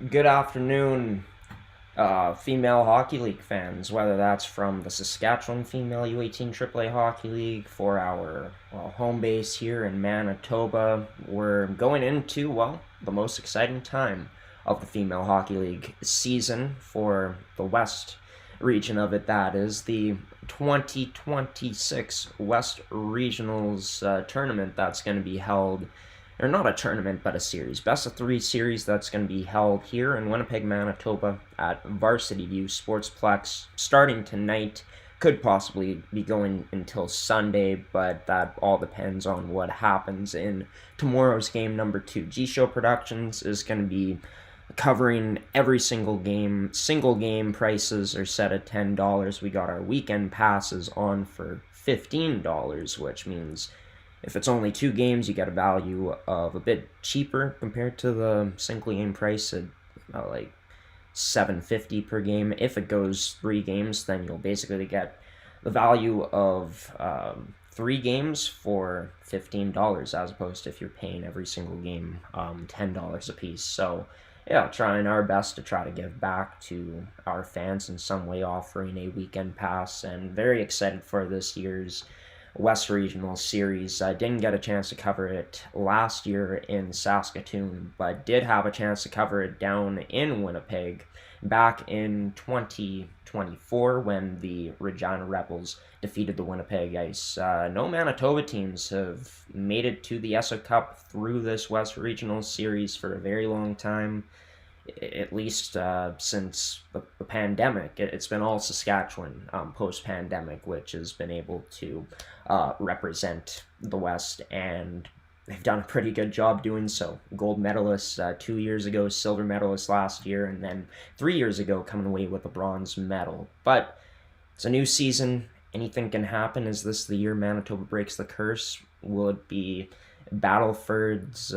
Good afternoon, female hockey league fans, whether that's from the Saskatchewan Female U18 AAA Hockey League for our home base here in Manitoba. We're going into, the most exciting time of the Female Hockey League season for the West region of it. That is the 2026 West Regionals tournament that's going to be held, or not a tournament, but a series, best of three series that's going to be held here in Winnipeg, Manitoba at Varsity View Sportsplex starting tonight. Could possibly be going until Sunday, but that all depends on what happens in tomorrow's game number two. G-Show Productions is going to be covering every single game. Single game prices are set at $10. We got our weekend passes on for $15, which means if it's only two games, you get a value of a bit cheaper compared to the single game price at like $7.50 per game. If it goes three games, then you'll basically get the value of three games for $15, as opposed to if you're paying every single game $10 a piece. So yeah, trying our best to try to give back to our fans in some way, offering a weekend pass, and very excited for this year's West Regional Series. I didn't get a chance to cover it last year in Saskatoon, but did have a chance to cover it down in Winnipeg back in 2024 when the Regina Rebels defeated the Winnipeg Ice. No Manitoba teams have made it to the Esso Cup through this West Regional Series for a very long time, at least since the pandemic. It's been all Saskatchewan post-pandemic, which has been able to represent the West, and they've done a pretty good job doing so. Gold medalists 2 years ago, silver medalists last year, and then 3 years ago coming away with a bronze medal. But it's a new season. Anything can happen. Is this the year Manitoba breaks the curse? Will it be Battlefords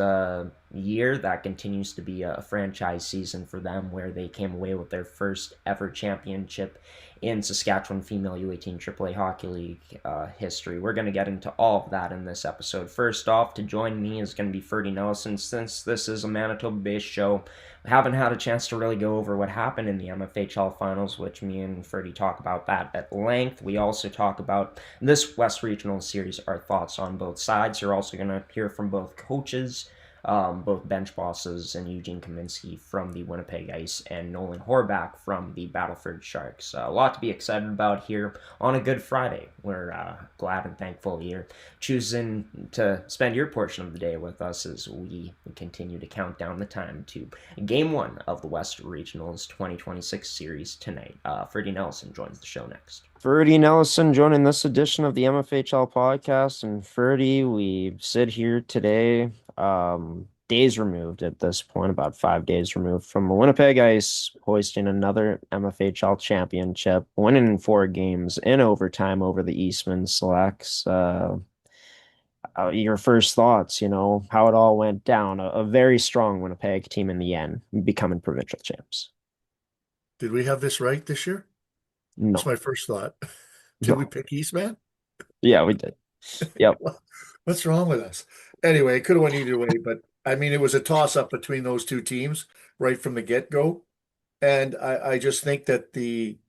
year? That continues to be a franchise season for them, where they came away with their first ever championship in Saskatchewan Female U18 AAA Hockey League history. We're going to get into all of that in this episode. First off, to join me is going to be Ferdy Nelson. Since this is a Manitoba-based show, I haven't had a chance to really go over what happened in the MFHL finals, which me and Ferdy talk about that at length. We also talk about this West Regional Series, our thoughts on both sides. You're also going to hear from both coaches, both bench bosses, and Eugene Kaminsky from the Winnipeg Ice and Nolan Horbach from the Battlefords Sharks. A lot to be excited about here on a Good Friday. We're glad and thankful you're choosing to spend your portion of the day with us as we continue to count down the time to Game 1 of the West Regionals 2026 series tonight. Ferdy Nelson joins the show next. Ferdy Nelson joining this edition of the MFHL podcast. And Ferdy, we sit here today, days removed at this point, about 5 days removed from the Winnipeg Ice hoisting another MFHL championship, winning in four games in overtime over the Eastman Selects. Your first thoughts, how it all went down. A very strong Winnipeg team in the end, becoming provincial champs. Did we have this right this year? That's No, my first thought. Did we no. pick Eastman? Yeah, we did. Yep. What's wrong with us? Anyway, it could have went either way, but I mean, it was a toss-up between those two teams right from the get-go. And I just think that in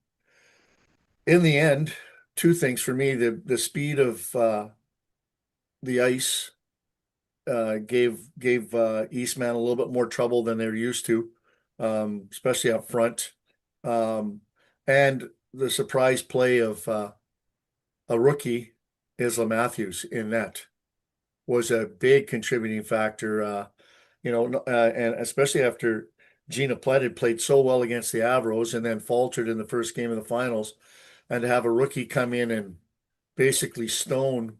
the end, two things for me, the speed of the ice gave Eastman a little bit more trouble than they're used to, especially up front. And the surprise play of a rookie, Isla Matthews, in net was a big contributing factor. And especially after Gina Plett had played so well against the Avros and then faltered in the first game of the finals, and to have a rookie come in and basically stone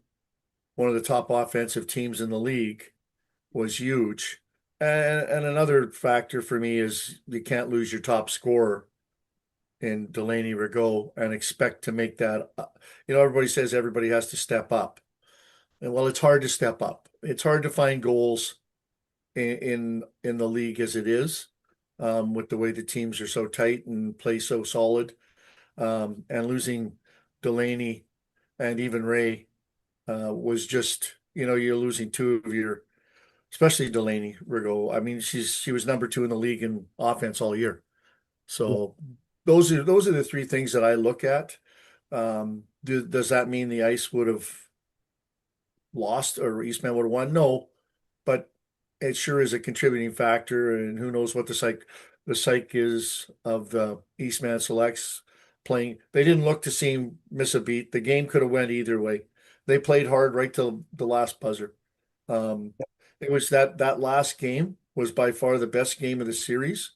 one of the top offensive teams in the league was huge. And another factor for me is you can't lose your top scorer in Delaney Rigaud and expect to make that. Everybody says everybody has to step up. And well, it's hard to step up. It's hard to find goals in the league as it is, with the way the teams are so tight and play so solid. And losing Delaney and even Ray was just, you're losing two of your especially Delaney Rigaud. I mean, she was number 2 in the league in offense all year. So those are the three things that I look at. Does that mean the Ice would have lost or Eastman would have won? No, but it sure is a contributing factor. And who knows what the psych is of the Eastman Selects playing. They didn't look to seem miss a beat. The game could have went either way. They played hard right till the last buzzer. Um, it was that last game was by far the best game of the series.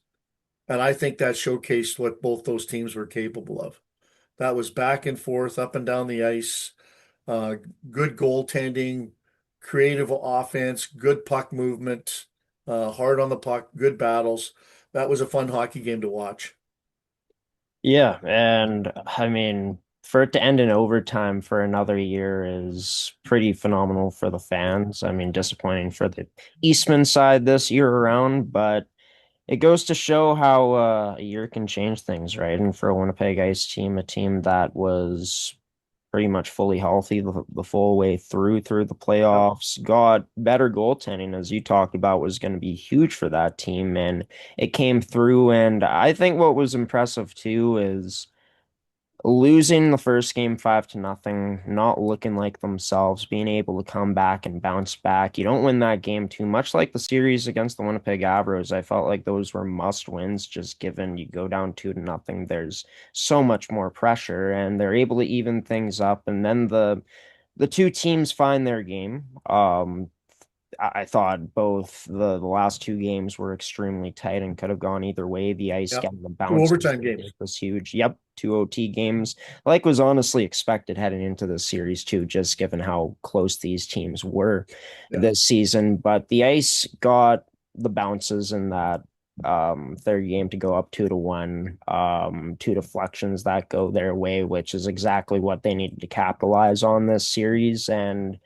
And I think that showcased what both those teams were capable of. That was back and forth, up and down the ice, uh, good goaltending, creative offense, good puck movement, hard on the puck, good battles. That was a fun hockey game to watch. Yeah, and I mean, for it to end in overtime for another year is pretty phenomenal for the fans. I mean, disappointing for the Eastman side this year around, but it goes to show how a year can change things, right? And for a Winnipeg Ice team, a team that was pretty much fully healthy the full way through the Yep. playoffs, got better goaltending, as you talked about, was going to be huge for that team, and it came through. And I think what was impressive too is losing the first game 5-0, not looking like themselves, being able to come back and bounce back. You don't win that game too much like the series against the Winnipeg Avros. I felt like those were must wins, just given you go down 2-0. There's so much more pressure, and they're able to even things up. And then the two teams find their game. I thought both the last two games were extremely tight and could have gone either way. The Ice Yep. getting the Two bounces overtime they did games. was huge. Yep, two OT games, like was honestly expected heading into the series too, just given how close these teams were Yeah. this season. But the Ice got the bounces in that third game to go up 2-1, two deflections that go their way, which is exactly what they needed to capitalize on this series. And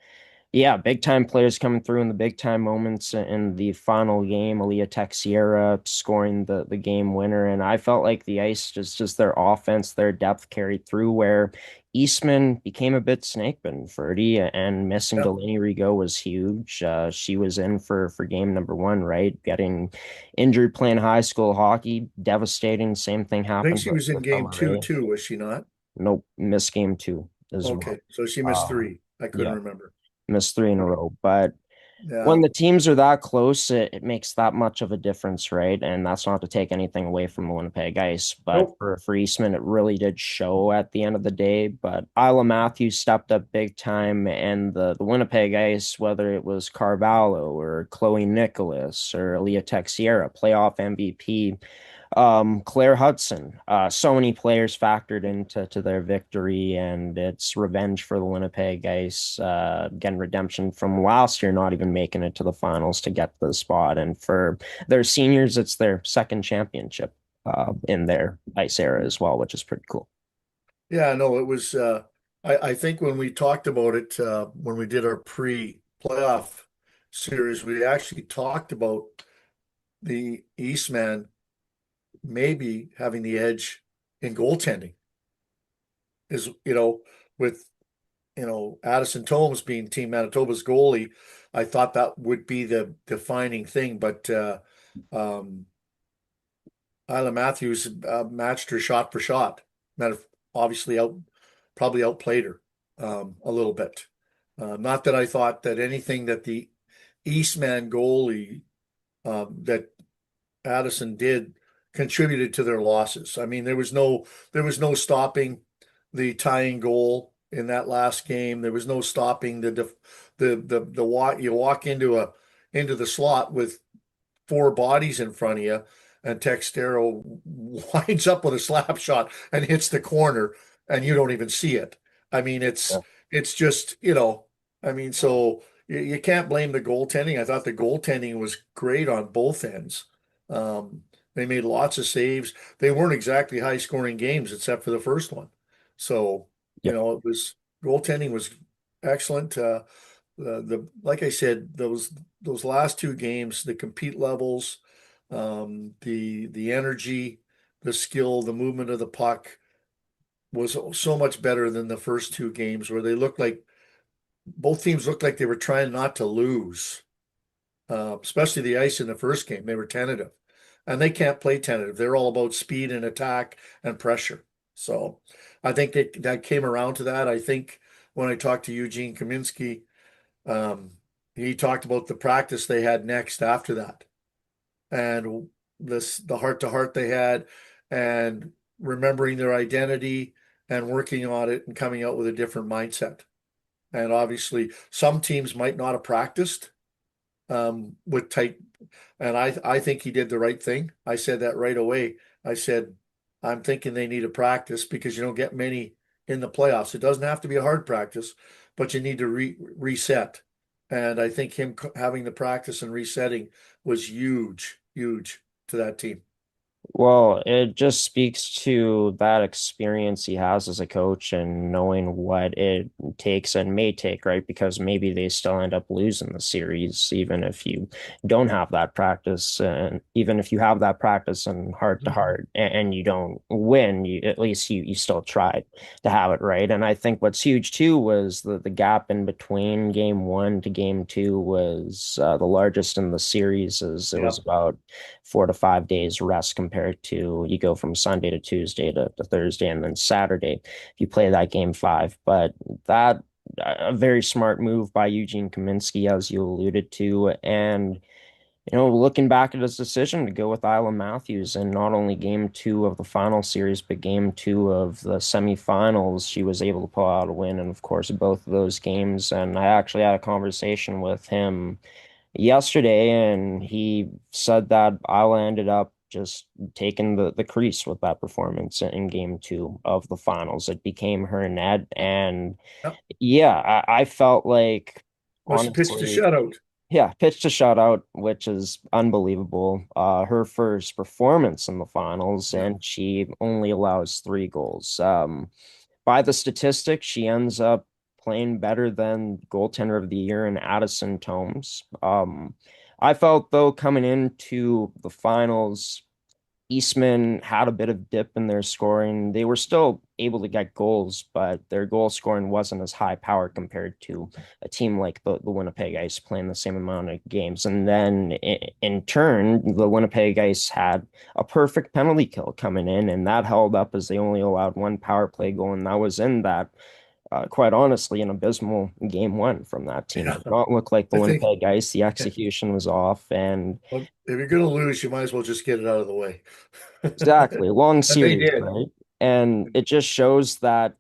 yeah, big time players coming through in the big time moments in the final game. Aaliyah Texiera scoring the game winner, and I felt like the Ice just their offense, their depth carried through. Where Eastman became a bit snake bitten. Ferdy and missing Yep. Delaney Rigaud was huge. She was in for game number one, right? Getting injured playing high school hockey, devastating. Same thing I think happened she was in with game Emma two Ray. too, was she not? Nope, missed game two as Okay. well. So she missed Um, 3. I couldn't yeah, remember. missed three in a row, but Yeah. when the teams are that close, it makes that much of a difference, right? And that's not to take anything away from the Winnipeg Ice, but Nope. for Eastman, it really did show at the end of the day. But Isla Matthews stepped up big time, and the Winnipeg Ice, whether it was Carvalho or Chloe Nicholas or Leah Texiera, playoff MVP, Claire Hudson. So many players factored into their victory, and it's revenge for the Winnipeg Ice, getting redemption from last year, not even making it to the finals to get the spot. And for their seniors, it's their second championship in their Ice era as well, which is pretty cool. Yeah, no, it was I think when we talked about it when we did our pre-playoff series, we actually talked about the Eastman maybe having the edge in goaltending is, with, Addison Tomes being Team Manitoba's goalie. I thought that would be the defining thing, but um, Isla Matthews matched her shot for shot. Obviously probably outplayed her a little bit. Not that I thought that anything that the Eastman goalie that Addison did contributed to their losses. I mean, there was no stopping the tying goal in that last game. There was no stopping the walk. You walk into the slot with 4 bodies in front of you, and Textero winds up with a slap shot and hits the corner, and you don't even see it. I mean, it's just, I mean, so you can't blame the goaltending. I thought the goaltending was great on both ends. They made lots of saves. They weren't exactly high scoring games except for the first one. So, Yep. it was goaltending was excellent. The like I said, those last 2 games, the compete levels, the energy, the skill, the movement of the puck was so much better than the first 2 games where they looked like both teams looked like they were trying not to lose. especially the ice in the first game. They were tentative, and they can't play tentative. They're all about speed and attack and pressure. So I think that came around to that. I think when I talked to Eugene Kaminsky, um, he talked about the practice they had next after that, and the heart to heart they had, and remembering their identity and working on it and coming out with a different mindset. And obviously, some teams might not have practiced with tight. And I think he did the right thing. I said that right away. I said, I'm thinking they need a practice because you don't get many in the playoffs. It doesn't have to be a hard practice, but you need to reset. And I think him having the practice and resetting was huge, huge to that team. Well, it just speaks to that experience he has as a coach and knowing what it takes and may take, right? Because maybe they still end up losing the series, even if you don't have that practice. And even if you have that practice and heart to heart and you don't win, at least you still tried to have it, right? And I think what's huge too was the gap in between game one to game two was the largest in the series, as it was Yeah. about 4 to 5 days rest compared to you go from Sunday to Tuesday to Thursday and then Saturday if you play that game five. But that a very smart move by Eugene Kaminsky, as you alluded to, and looking back at his decision to go with Isla Matthews in not only game two of the final series, but game two of the semifinals, she was able to pull out a win, and of course, both of those games. And I actually had a conversation with him yesterday, and he said that Isla ended up just taking the crease with that performance in game two of the finals. It became her net. And Yeah. yeah, I felt like, Well, she pitched a honestly, shutout. yeah, pitched a shutout, which is unbelievable. Her first performance in the finals, Yeah. and she only allows 3 goals. By the statistics, she ends up playing better than goaltender of the year in Addison Tomes. I felt though coming into the finals, Eastman had a bit of dip in their scoring. They were still able to get goals, but their goal scoring wasn't as high power compared to a team like the Winnipeg Ice playing the same amount of games. And then in turn, the Winnipeg Ice had a perfect penalty kill coming in, and that held up as they only allowed one power play goal, and that was in that. Quite honestly, an abysmal game one from that team. Yeah. Did not look like the I think, Winnipeg Ice. The execution was off, and well, if you're going to lose, you might as well just get it out of the way. exactly. Long And they series, did. right? And it just shows that,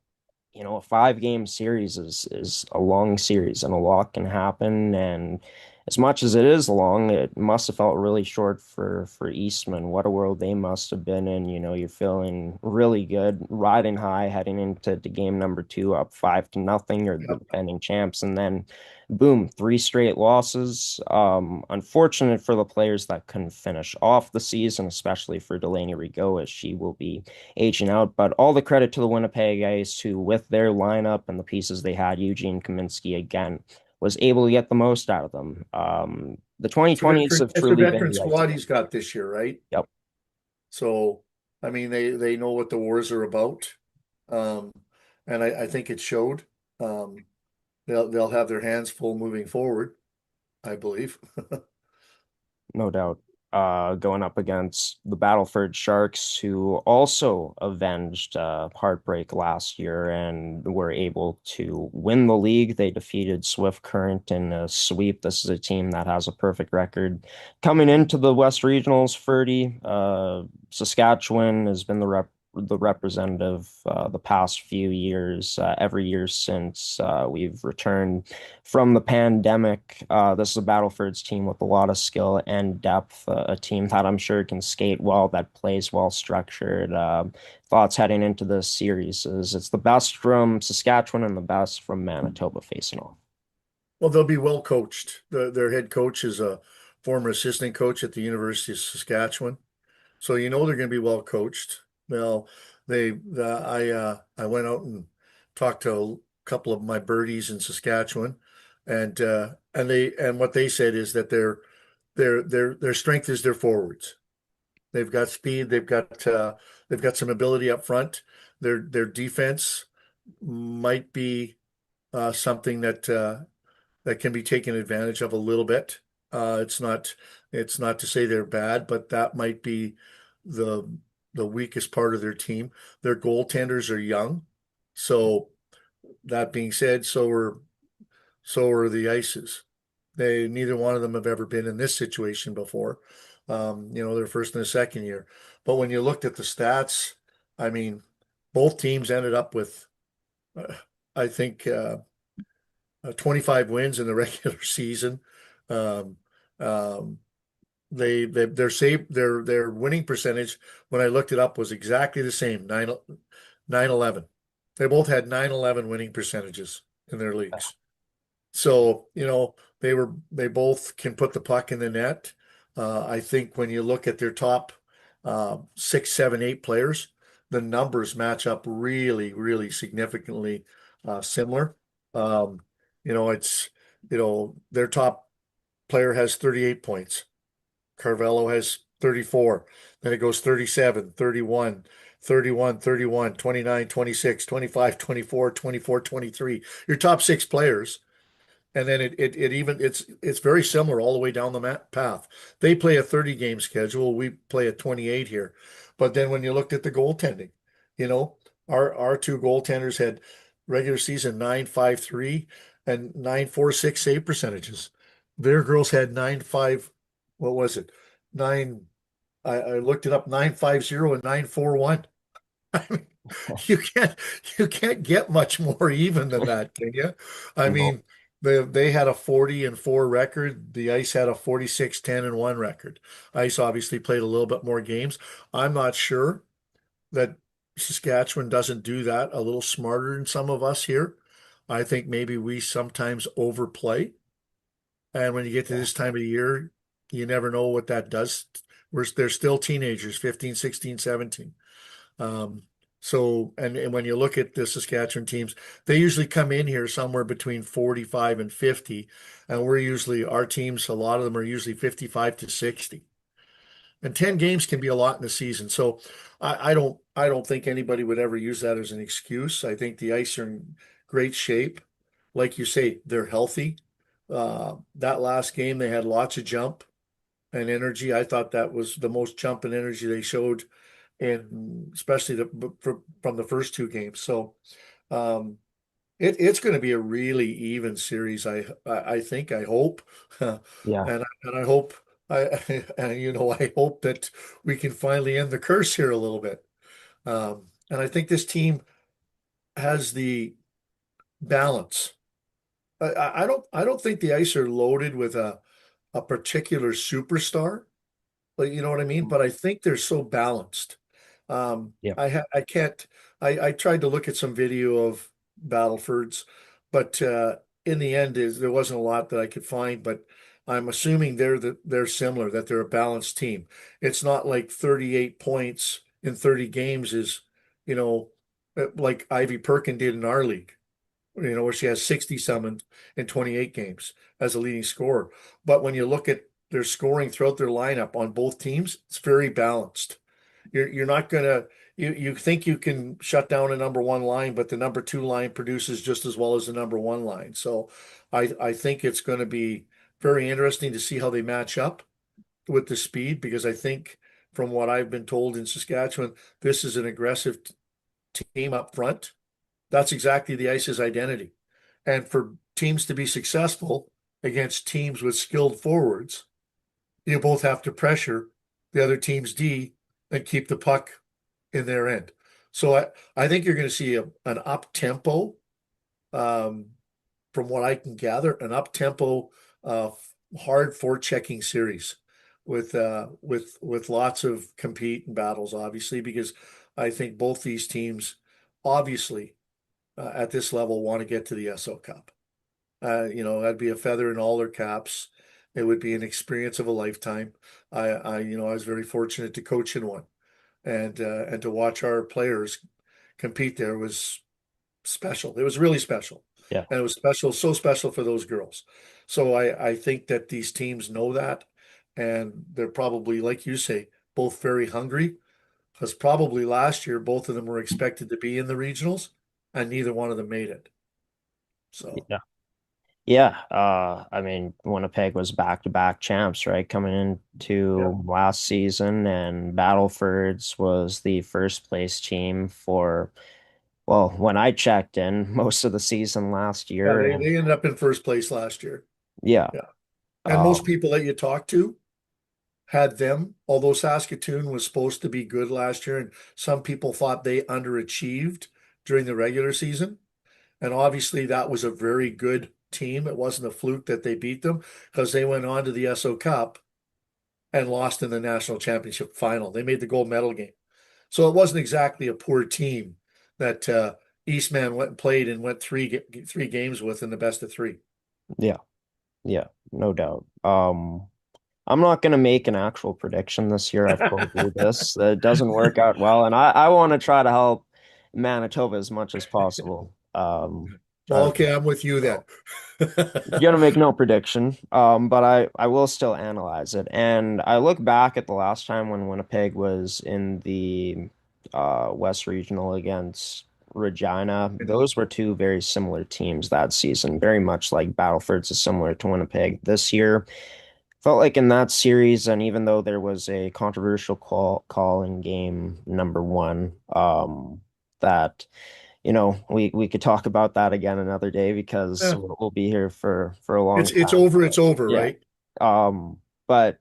a 5 game series is a long series and a lot can happen. And as much as it is long, it must have felt really short for Eastman. What a world they must have been in. You're feeling really good, riding high, heading into game number two, up 5-0. You're the Yep. defending champs, and then boom, 3 straight losses. Unfortunate for the players that couldn't finish off the season, especially for Delaney Rigaud, as she will be aging out. But all the credit to the Winnipeg Ice, who, with their lineup and the pieces they had, Eugene Kaminsky again was able to get the most out of them. The It's a 2020s veteran, have it's a truly been veteran the Ice squad team. he's got this year, right? Yep, So, I mean, they know what the wars are about. Um, and I think it showed. Um, they'll have their hands full moving forward, I believe. no doubt. Going up against the Battleford Sharks, who also avenged heartbreak last year and were able to win the league. They defeated Swift Current in a sweep. This is a team that has a perfect record coming into the West Regionals. 30. Saskatchewan has been the representative the past few years, every year since we've returned from the pandemic. This is a Battlefords team with a lot of skill and depth, a team that I'm sure can skate well, that plays well structured. Thoughts heading into this series is it's the best from Saskatchewan and the best from Manitoba facing off. Well, they'll be well coached. Their head coach is a former assistant coach at the University of Saskatchewan. So you know they're going to be well coached. Well, I went out and talked to a couple of my birdies in Saskatchewan, and what they said is that their strength is their forwards. They've got speed. They've got some ability up front. Their defense might be something that can be taken advantage of a little bit. It's not to say they're bad, but that might be the the weakest part of their team. Their goaltenders are young. So that being said, so are the Ices. They neither one of them have ever been in this situation before. Their first and the second year. But when you looked at the stats, I mean, both teams ended up with, uh, I think, 25 wins in the regular season. Um, um, their winning percentage when I looked it up was exactly the same, 9-11. They both had 9-11 winning percentages in their leagues. So, they both can put the puck in the net. I think when you look at their top 6, 7, 8 players, the numbers match up really, really significantly similar. Um, it's their top player has 38 points. Carvello has 34. Then it goes 37, 31, 31, 31, 29, 26, 25, 24, 24, 23. Your top six players, and then it's very similar all the way down the path. They play a 30 game schedule. We play a 28 here. But then when you looked at the goaltending, you know, our two goaltenders had regular season 9.53 and 9.46 save percentages. Their girls had 9.5, what was it? Nine, I looked it up, 9.50 and 9.41. I mean, you can't you can't get much more even than that, can you? I No. mean, they had a 40-4 record. The Ice had a 46-10-1 record. Ice obviously played a little bit more games. I'm not sure that Saskatchewan doesn't do that a little smarter than some of us here. I think maybe we sometimes overplay. And when you get to Yeah. this time of year, you never know what that does. They're still teenagers, 15, 16, 17. Um, and when you look at the Saskatchewan teams, they usually come in here somewhere between 45 and 50. And our teams, a lot of them are usually 55 to 60. And 10 games can be a lot in the season. So I don't think anybody would ever use that as an excuse. I think the Ice are in great shape. Like you say, they're healthy. That last game, they had lots of jump and energy. I thought that was the most jump and energy they showed and especially from the first two games. So um, it's going to be a really even series. I think I hope, and Yeah. I hope I hope that we can finally end the curse here a little bit. And I think this team has the balance. I don't think the Ice are loaded with a particular superstar. Like, you know what I mean? But I think they're so balanced. Yeah. I can't. I tried to look at some video of Battlefords, but in the end, there wasn't a lot that I could find. But I'm assuming they're similar, that they're a balanced team. It's not like 38 points in 30 games is, like Ivy Perkin did in our league. Where she has 60 some in 28 games as a leading scorer. But when you look at their scoring throughout their lineup on both teams, it's very balanced. You're not gonna you think you can shut down a number one line, but the number two line produces just as well as the number one line. So I think it's going to be very interesting to see how they match up with the speed because I think from what I've been told in Saskatchewan, this is an aggressive team up front. That's exactly the Ice's identity. And for teams to be successful against teams with skilled forwards, you both have to pressure the other team's D and keep the puck in their end. So I think you're going to see an up tempo, um, from what I can gather, an up tempo, uh, hard forechecking series with lots of compete and battles, obviously, because I think both these teams, obviously, at this level, want to get to the Esso Cup. That'd be a feather in all their caps. It would be an experience of a lifetime. I was very fortunate to coach in one, and to watch our players compete there was special. It was really special, Yeah. and it was special, so special for those girls. So I think that these teams know that, and they're probably, like you say, both very hungry. Because probably last year both of them were expected to be in the regionals, and neither one of them made it. So. Yeah. Yeah, I mean, Winnipeg was back-to-back champs, right? Coming Yeah. into last season, and Battlefords was the first place team for, well, when I checked in, most of the season last Yeah, year. they And ended up in first place last year. yeah, Yeah. And most um, people that you talk to had them, although Saskatoon was supposed to be good last year, and some people thought they underachieved during the regular season. And obviously, that was a very good team. It wasn't a fluke that they beat them because they went on to the Esso Cup and lost in the national championship final. They made the gold medal game. So it wasn't exactly a poor team that Eastman went and played and went three games with in the best of three. yeah, yeah, no doubt. I'm not going to make an actual prediction this year. I've told you this. It doesn't work out well, and I want to try to help Manitoba as much as possible. Try Well, to okay, I'm with you then. so, gonna make no prediction. But I will still analyze it. And I look back at the last time when Winnipeg was in the West Regional against Regina. Those were two very similar teams that season, very much like Battlefords is similar to Winnipeg this year. Felt like in that series, and even though there was a controversial call in game number one, that we could talk about that again another day because Yeah, we'll be here for a long it's time. over, But it's over, yeah. right? But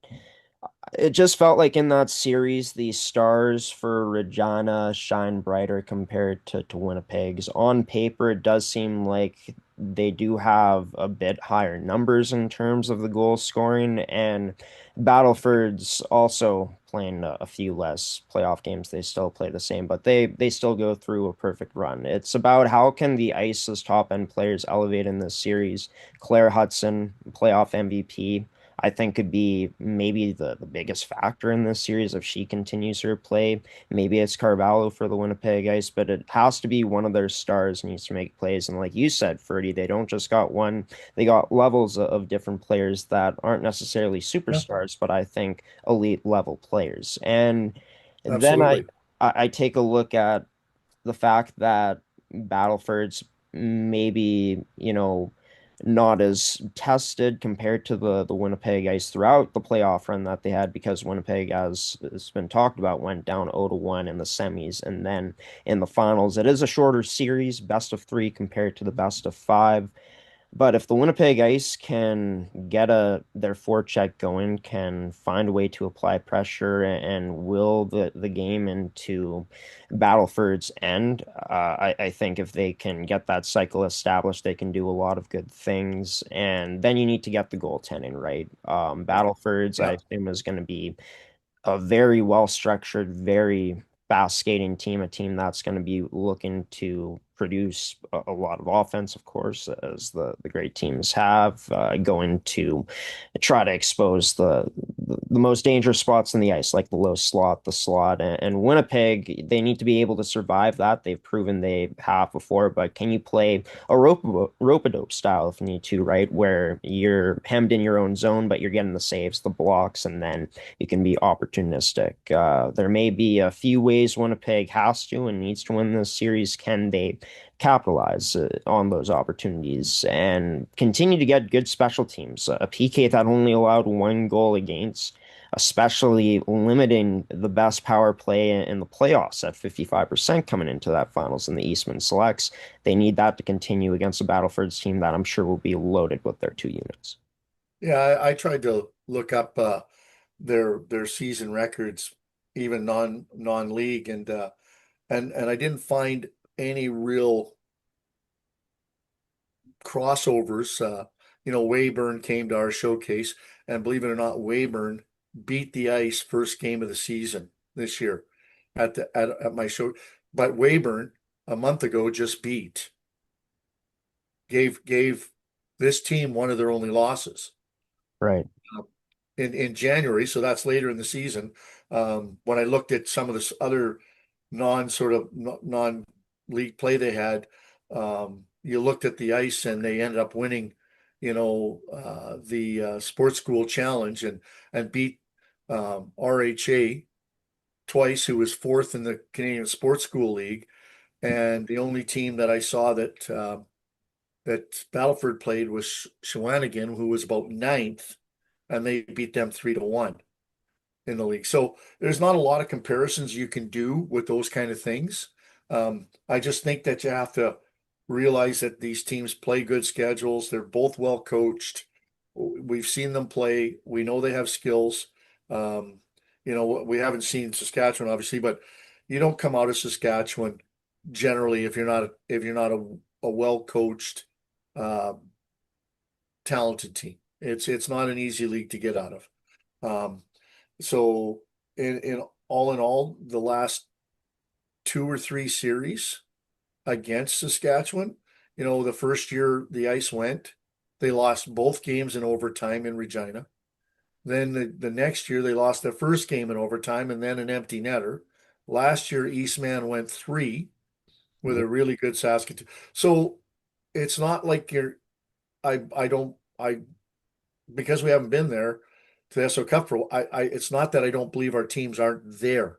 it just felt like in that series, the stars for Regina shine brighter compared to Winnipeg's. On paper, it does seem like they do have a bit higher numbers in terms of the goal scoring, and Battleford's also playing a few less playoff games. They still play the same, but they still go through a perfect run. It's about how can the Ice's top end players elevate in this series. Claire Hudson, playoff MVP. I think could be maybe the biggest factor in this series if she continues her play. Maybe it's Carvalho for the Winnipeg Ice, but it has to be one of their stars needs to make plays. And like you said, Ferdy, they don't just got one, they got levels of different players that aren't necessarily Yeah, superstars, but I think elite level players. And then absolutely. I take a look at the fact that Battlefords maybe, not as tested compared to the Winnipeg Ice throughout the playoff run that they had because Winnipeg, as has been talked about, went down 0-1 in the semis and then in the finals. It is a shorter series, best of three compared to the best of five. But if the Winnipeg Ice can get their forecheck going, can find a way to apply pressure and will the game into Battleford's end, I think if they can get that cycle established, they can do a lot of good things. And then you need to get the goaltending right. Yeah, Battleford's, I yeah, assume, is going to be a very well structured, very fast skating team, a team that's going to be looking to produce a lot of offense, of course, as the great teams have, going to try to expose the most dangerous spots in the ice, like the low slot, the slot, and Winnipeg. They need to be able to survive that. They've proven they have before, but can you play a rope-a-dope style if you need to, right? Where you're hemmed in your own zone, but you're getting the saves, the blocks, and then you can be opportunistic. There may be a few ways Winnipeg has to and needs to win this series. Can they capitalize on those opportunities and continue to get good special teams? A PK that only allowed one goal against, especially limiting the best power play in the playoffs at 55% coming into that finals in the Eastman Selects. They need that to continue against a Battlefords team that I'm sure will be loaded with their two units. yeah. I tried to look up their season records, even non-league, and I didn't find any real crossovers. Weyburn came to our showcase, and believe it or not, Weyburn beat the Ice first game of the season this year at my show. But Weyburn a month ago just gave this team one of their only losses Right. in January. So that's later in the season. When I looked at some of this other non-league play they had, you looked at the Ice and they ended up winning, the sports school challenge and beat RHA twice, who was fourth in the Canadian Sports School League, and the only team that I saw that that Battleford played was Shawinigan, who was about ninth, and they beat them 3-1 in the league. So there's not a lot of comparisons you can do with those kind of things. I just think that you have to realize that these teams play good schedules. They're both well coached. We've seen them play. We know they have skills. We haven't seen Saskatchewan, obviously, but you don't come out of Saskatchewan generally if you're not a well coached, uh, talented team. It's not an easy league to get out of. So in all, the last two or three series against Saskatchewan, the first year the ice went, they lost both games in overtime in Regina. Then the next year they lost their first game in overtime and then an empty netter. Last year Eastman went three with Yeah. a really good Saskatoon. So it's not like I don't I because we haven't been there to the Esso Cup it's not that I don't believe our teams aren't there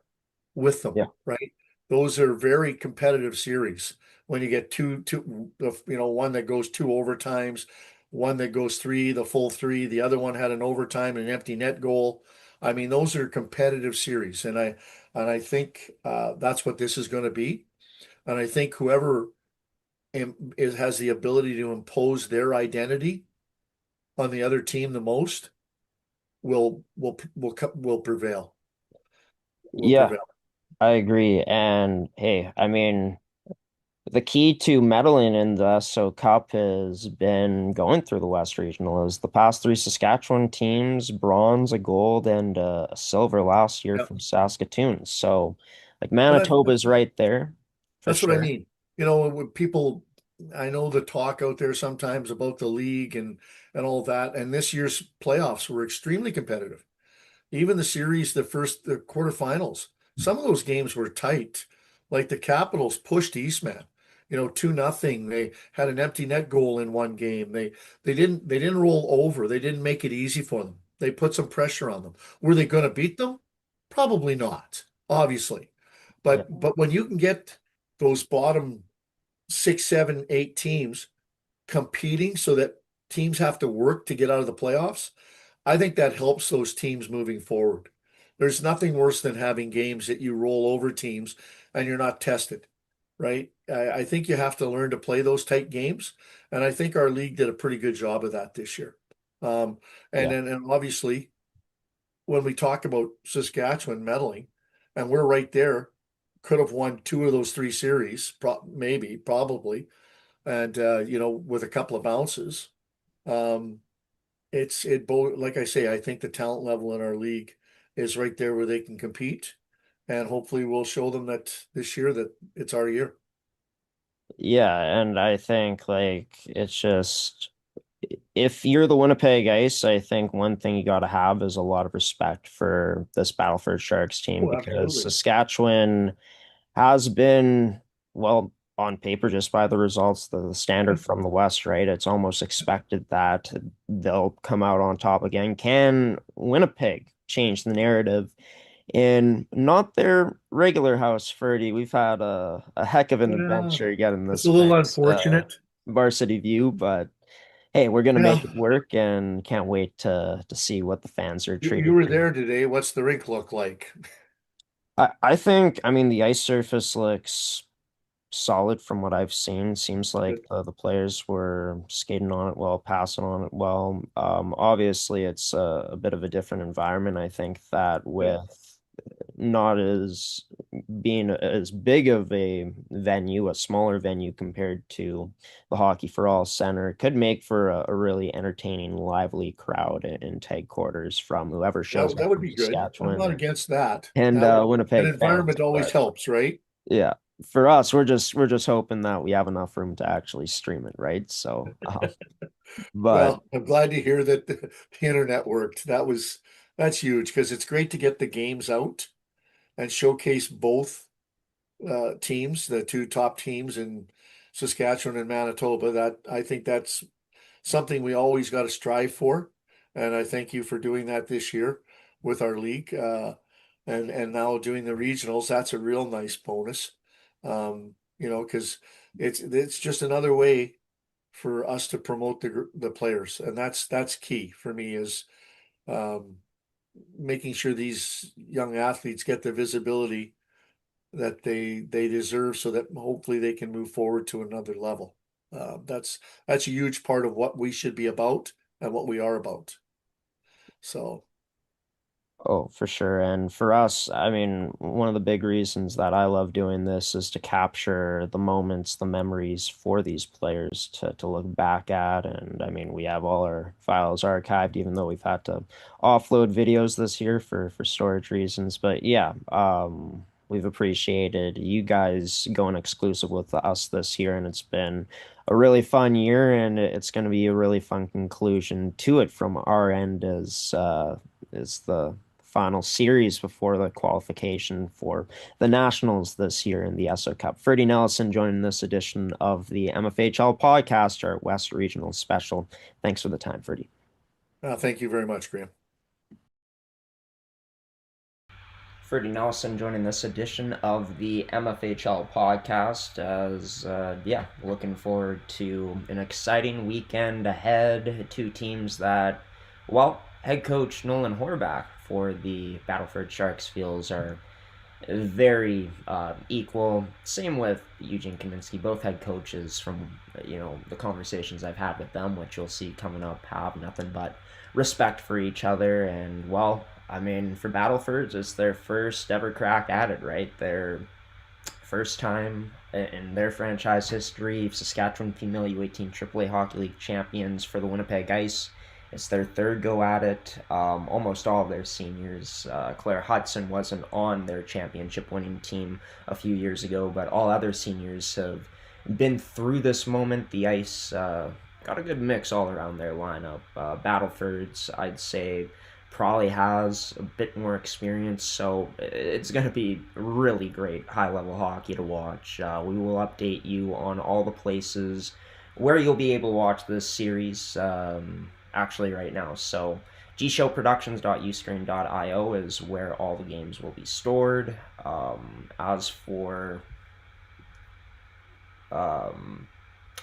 with them, Yeah. right? Those are very competitive series when you get one that goes two overtimes, one that goes three, the full three, the other one had an overtime and an empty net goal. I mean, those are competitive series, and I think that's what this is going to be. And I think whoever has the ability to impose their identity on the other team the most will prevail. Will Yeah, prevail. I agree. And hey, I mean, the key to medaling in the Esso Cup has been going through the West Regional. Is the past three Saskatchewan teams, bronze, a gold, and a silver last year Yeah. from Saskatoon. So, like Well, that, Manitoba's right there for that's what I sure. mean. When people, I know the talk out there sometimes about the league and all that, and this year's playoffs were extremely competitive. Even the quarterfinals, some of those games were tight. Like the Capitals pushed Eastman, 2-0. They had an empty net goal in one game. They didn't roll over. They didn't make it easy for them. They put some pressure on them. Were they going to beat them? Probably not, obviously. Yeah. But when you can get those bottom six, seven, eight teams competing so that teams have to work to get out of the playoffs, I think that helps those teams moving forward. There's nothing worse than having games that you roll over teams and you're not tested, right? I think you have to learn to play those tight games, and I think our league did a pretty good job of that this year. Um, and Yeah. then and obviously when we talk about Saskatchewan medaling, and we're right there, could have won two of those three series, maybe, probably, and with a couple of bounces. Um, like I say, I think the talent level in our league is right there where they can compete, and hopefully we'll show them that this year that it's our year. Yeah, and I think like it's just if you're the Winnipeg Ice, I think one thing you got to have is a lot of respect for this Battleford Sharks team Oh, because absolutely. Saskatchewan has been, well, on paper, just by the results, the standard from the West, right? It's almost expected that they'll come out on top again. Can Winnipeg change the narrative in not their regular house, Ferdy? We've had a heck of an Yeah, adventure getting it's a this little fixed, unfortunate. Varsity View, but hey, we're gonna Yeah, make it work and can't wait to see what the fans are you treated were to. there today. What's the rink look like? I think, I mean, the ice surface looks solid from what I've seen. Seems like Good. the players were skating on it well, passing on it well. Obviously, it's a bit of a different environment. I think that Yeah. with not as being as big of a venue, a smaller venue compared to the Hockey for All Center, could make for a really entertaining, lively crowd in tight quarters from whoever shows That up would from be good. I'm Saskatchewan not against that. and An Winnipeg fans. environment always But helps, right? yeah, for us, we're just hoping that we have enough room to actually stream it, right? So, but Well, I'm glad to hear that the internet worked. That's huge because it's great to get the games out and showcase both teams, the two top teams in Saskatchewan and Manitoba. That I think that's something we always got to strive for. And I thank you for doing that this year with our league. And now doing the regionals, that's a real nice bonus. Because it's just another way. for us to promote the players, and that's key for me is making sure these young athletes get the visibility that they deserve, so that hopefully they can move forward to another level. That's a huge part of what we should be about and what we are about. So. Oh, for sure. And for us, I mean, one of the big reasons that I love doing this is to capture the moments, the memories for these players to look back at. And I mean, we have all our files archived, even though we've had to offload videos this year for storage reasons. But yeah, we've appreciated you guys going exclusive with us this year, and it's been a really fun year, and it's going to be a really fun conclusion to it from our end as is the final series before the qualification for the Nationals this year in the Esso Cup. Freddie Nelson joining this edition of the MFHL Podcast, our West Regional Special. Thanks for the time, Freddie. Thank you very much, Graeme. Freddie Nelson joining this edition of the MFHL Podcast as, looking forward to an exciting weekend ahead. Two teams that, well, head coach Nolan Horbach for the Battlefords Sharks feels are very equal. Same with Eugene Kaminsky. Both head coaches, from the conversations I've had with them, which you'll see coming up, have nothing but respect for each other. And well, I mean, for Battlefords, it's their first ever crack at it, right? Their first time in their franchise history. Saskatchewan female U18 AAA Hockey League champions for the Winnipeg Ice. It's their third go at it. Almost all of their seniors. Claire Hudson wasn't on their championship-winning team a few years ago, but all other seniors have been through this moment. The Ice got a good mix all around their lineup. Battlefords, I'd say, probably has a bit more experience, so it's going to be really great high-level hockey to watch. We will update you on all the places where you'll be able to watch this series actually right now. So gshowproductions.uscreen.io is where all the games will be stored. As for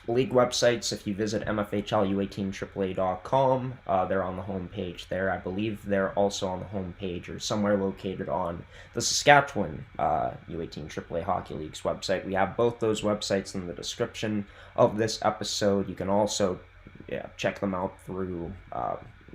league websites, if you visit MFHLU18AAA.com, they're on the homepage there. I believe they're also on the homepage or somewhere located on the Saskatchewan U18 AAA Hockey League's website. We have both those websites in the description of this episode. You can also check them out through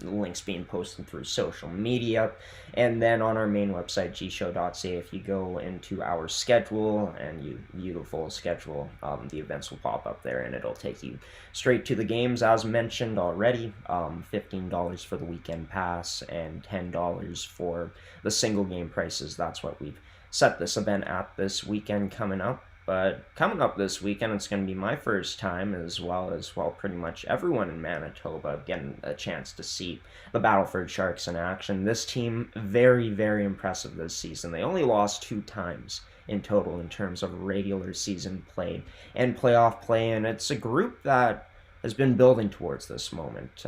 links being posted through social media. And then on our main website, gshow.ca, if you go into our schedule and you view the full schedule, the events will pop up there and it'll take you straight to the games, as mentioned already. $15 for the weekend pass and $10 for the single game prices. That's what we've set this event at this weekend coming up. But coming up this weekend, it's going to be my first time, as well, pretty much everyone in Manitoba getting a chance to see the Battlefords Sharks in action. This team, very, very impressive this season. They only lost 2 times in total in terms of regular season play and playoff play, and it's a group that has been building towards this moment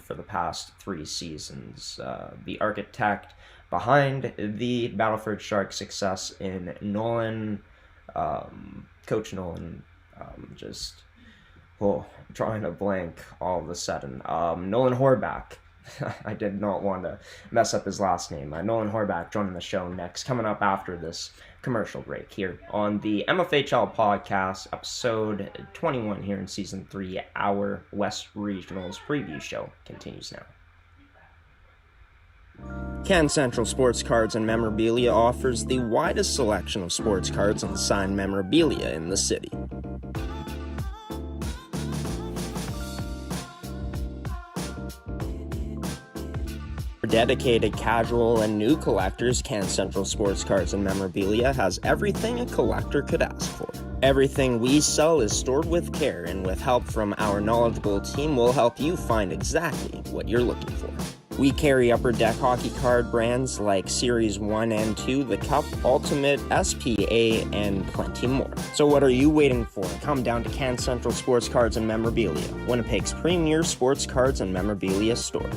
for the past 3 seasons. The architect behind the Battlefords Sharks' success in Nolan, Coach Nolan, drawing a blank all of a sudden. Nolan Horbach. I did not want to mess up his last name. Nolan Horbach joining the show next, coming up after this commercial break here on the MFHL Podcast, episode 21 here in Season 3. Our West Regionals preview show continues now. Can Central Sports Cards and Memorabilia offers the widest selection of sports cards and signed memorabilia in the city. For dedicated casual and new collectors, Can Central Sports Cards and Memorabilia has everything a collector could ask for. Everything we sell is stored with care, and with help from our knowledgeable team, we'll help you find exactly what you're looking for. We carry Upper Deck hockey card brands like Series 1 and 2, The Cup, Ultimate, SPA, and plenty more. So what are you waiting for? Come down to Can Central Sports Cards and Memorabilia, Winnipeg's premier sports cards and memorabilia store.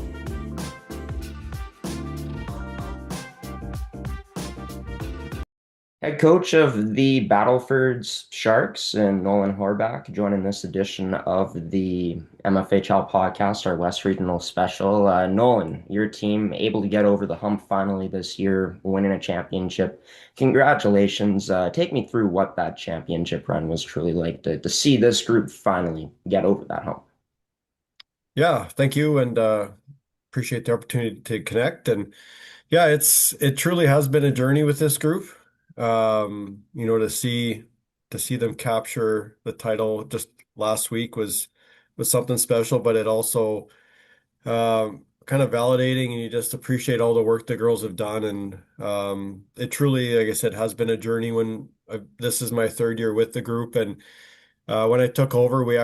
Head coach of the Battlefords Sharks and Nolan Horbach joining this edition of the MFHL Podcast, our West Regional Special. Nolan, your team able to get over the hump finally this year, winning a championship. Congratulations. Take me through what that championship run was truly like to see this group finally get over that hump. Yeah, thank you, and appreciate the opportunity to connect. And yeah, it truly has been a journey with this group. To see them capture the title just last week was something special, but it also kind of validating, and you just appreciate all the work the girls have done. And it truly, like I said, has been a journey. This is my third year with the group, and when I took over, we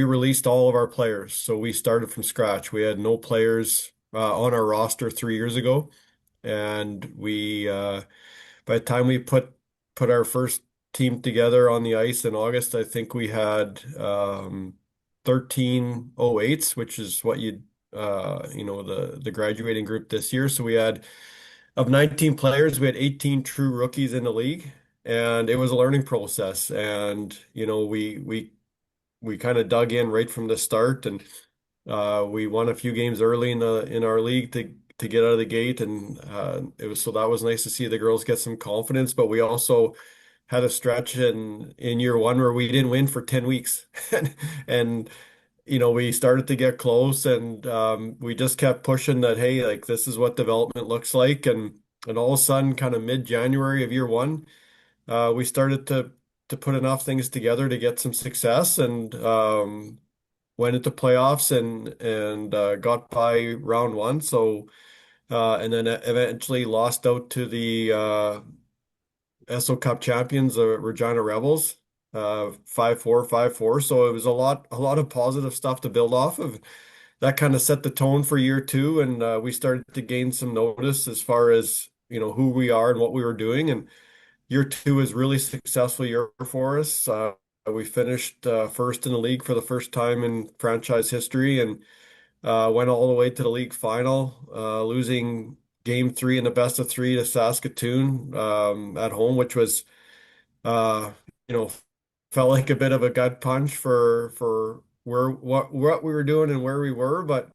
released all of our players. So we started from scratch. We had no players on our roster 3 years ago, and we by the time we put our first team together on the ice in August, I think we had 1308s, which is what the graduating group this year. So we had of 19 players, we had 18 true rookies in the league, and it was a learning process. And we kind of dug in right from the start, and we won a few games early in our league to get out of the gate, and that was nice to see the girls get some confidence. But we also had a stretch in year one where we didn't win for 10 weeks, and we started to get close, and we just kept pushing that, hey, like this is what development looks like. And all of a sudden, kind of mid-January of year one, we started to put enough things together to get some success, and went into playoffs and got by round one. So and then eventually lost out to the Esso Cup champions, the Regina Rebels, 5-4, 5-4. So it was a lot of positive stuff to build off of. That kind of set the tone for year two, and we started to gain some notice as far as who we are and what we were doing. And year two is really successful year for us. We finished first in the league for the first time in franchise history, and went all the way to the league final, losing game three in the best of three to Saskatoon at home, which was uh, you know felt like a bit of a gut punch for what we were doing and where we were. But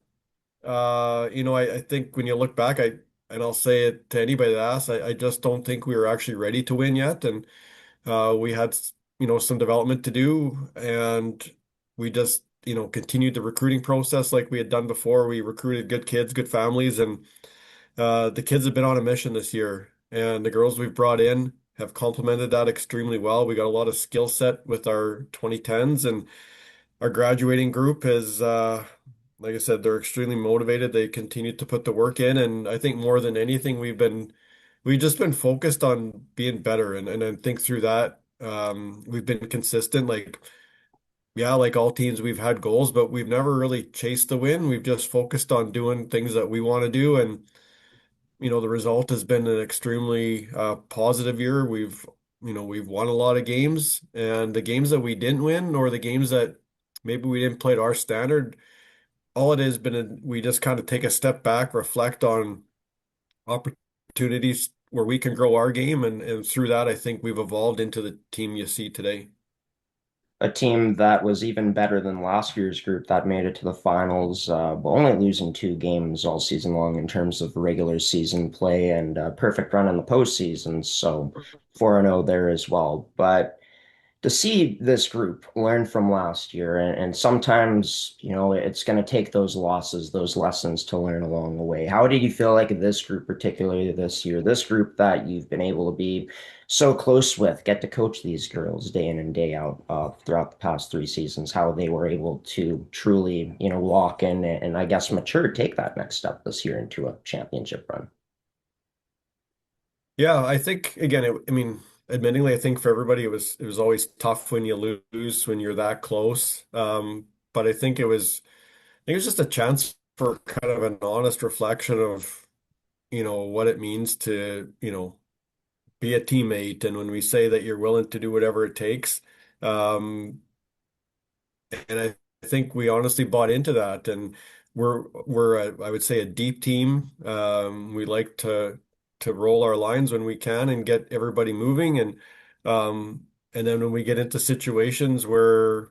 I think when you look back, and I'll say it to anybody that asks, I just don't think we were actually ready to win yet. And we had, some development to do, and we just, continued the recruiting process like we had done before. We recruited good kids, good families, and the kids have been on a mission this year. And the girls we've brought in have complemented that extremely well. We got a lot of skill set with our 2010s, and our graduating group is, like I said, they're extremely motivated. They continue to put the work in, and I think more than anything, we've just been focused on being better, and I think through that, we've been consistent. Like, yeah, like all teams, we've had goals, but we've never really chased the win. We've just focused on doing things that we want to do, and the result has been an extremely positive year. We've won a lot of games, and the games that we didn't win, or the games that maybe we didn't play to our standard, all it has been, we just kind of take a step back, reflect on opportunities where we can grow our game, and through that, I think we've evolved into the team you see today. A team that was even better than last year's group that made it to the finals, but only losing two games all season long in terms of regular season play and perfect run in the postseason. So 4-0 there as well. But to see this group learn from last year, and sometimes, it's going to take those losses, those lessons to learn along the way. How did you feel like this group, particularly this year, this group that you've been able to be so close with, get to coach these girls day in and day out throughout the past three seasons, how they were able to truly, walk in and I guess mature, take that next step this year into a championship run? Yeah, I think again, I mean, admittingly, I think for everybody it was always tough when you lose when you're that close. But I think it was just a chance for kind of an honest reflection of, what it means to, be a teammate. And when we say that you're willing to do whatever it takes, um, and I think we honestly bought into that. And I would say, a deep team. We like to to roll our lines when we can and get everybody moving. And then when we get into situations where,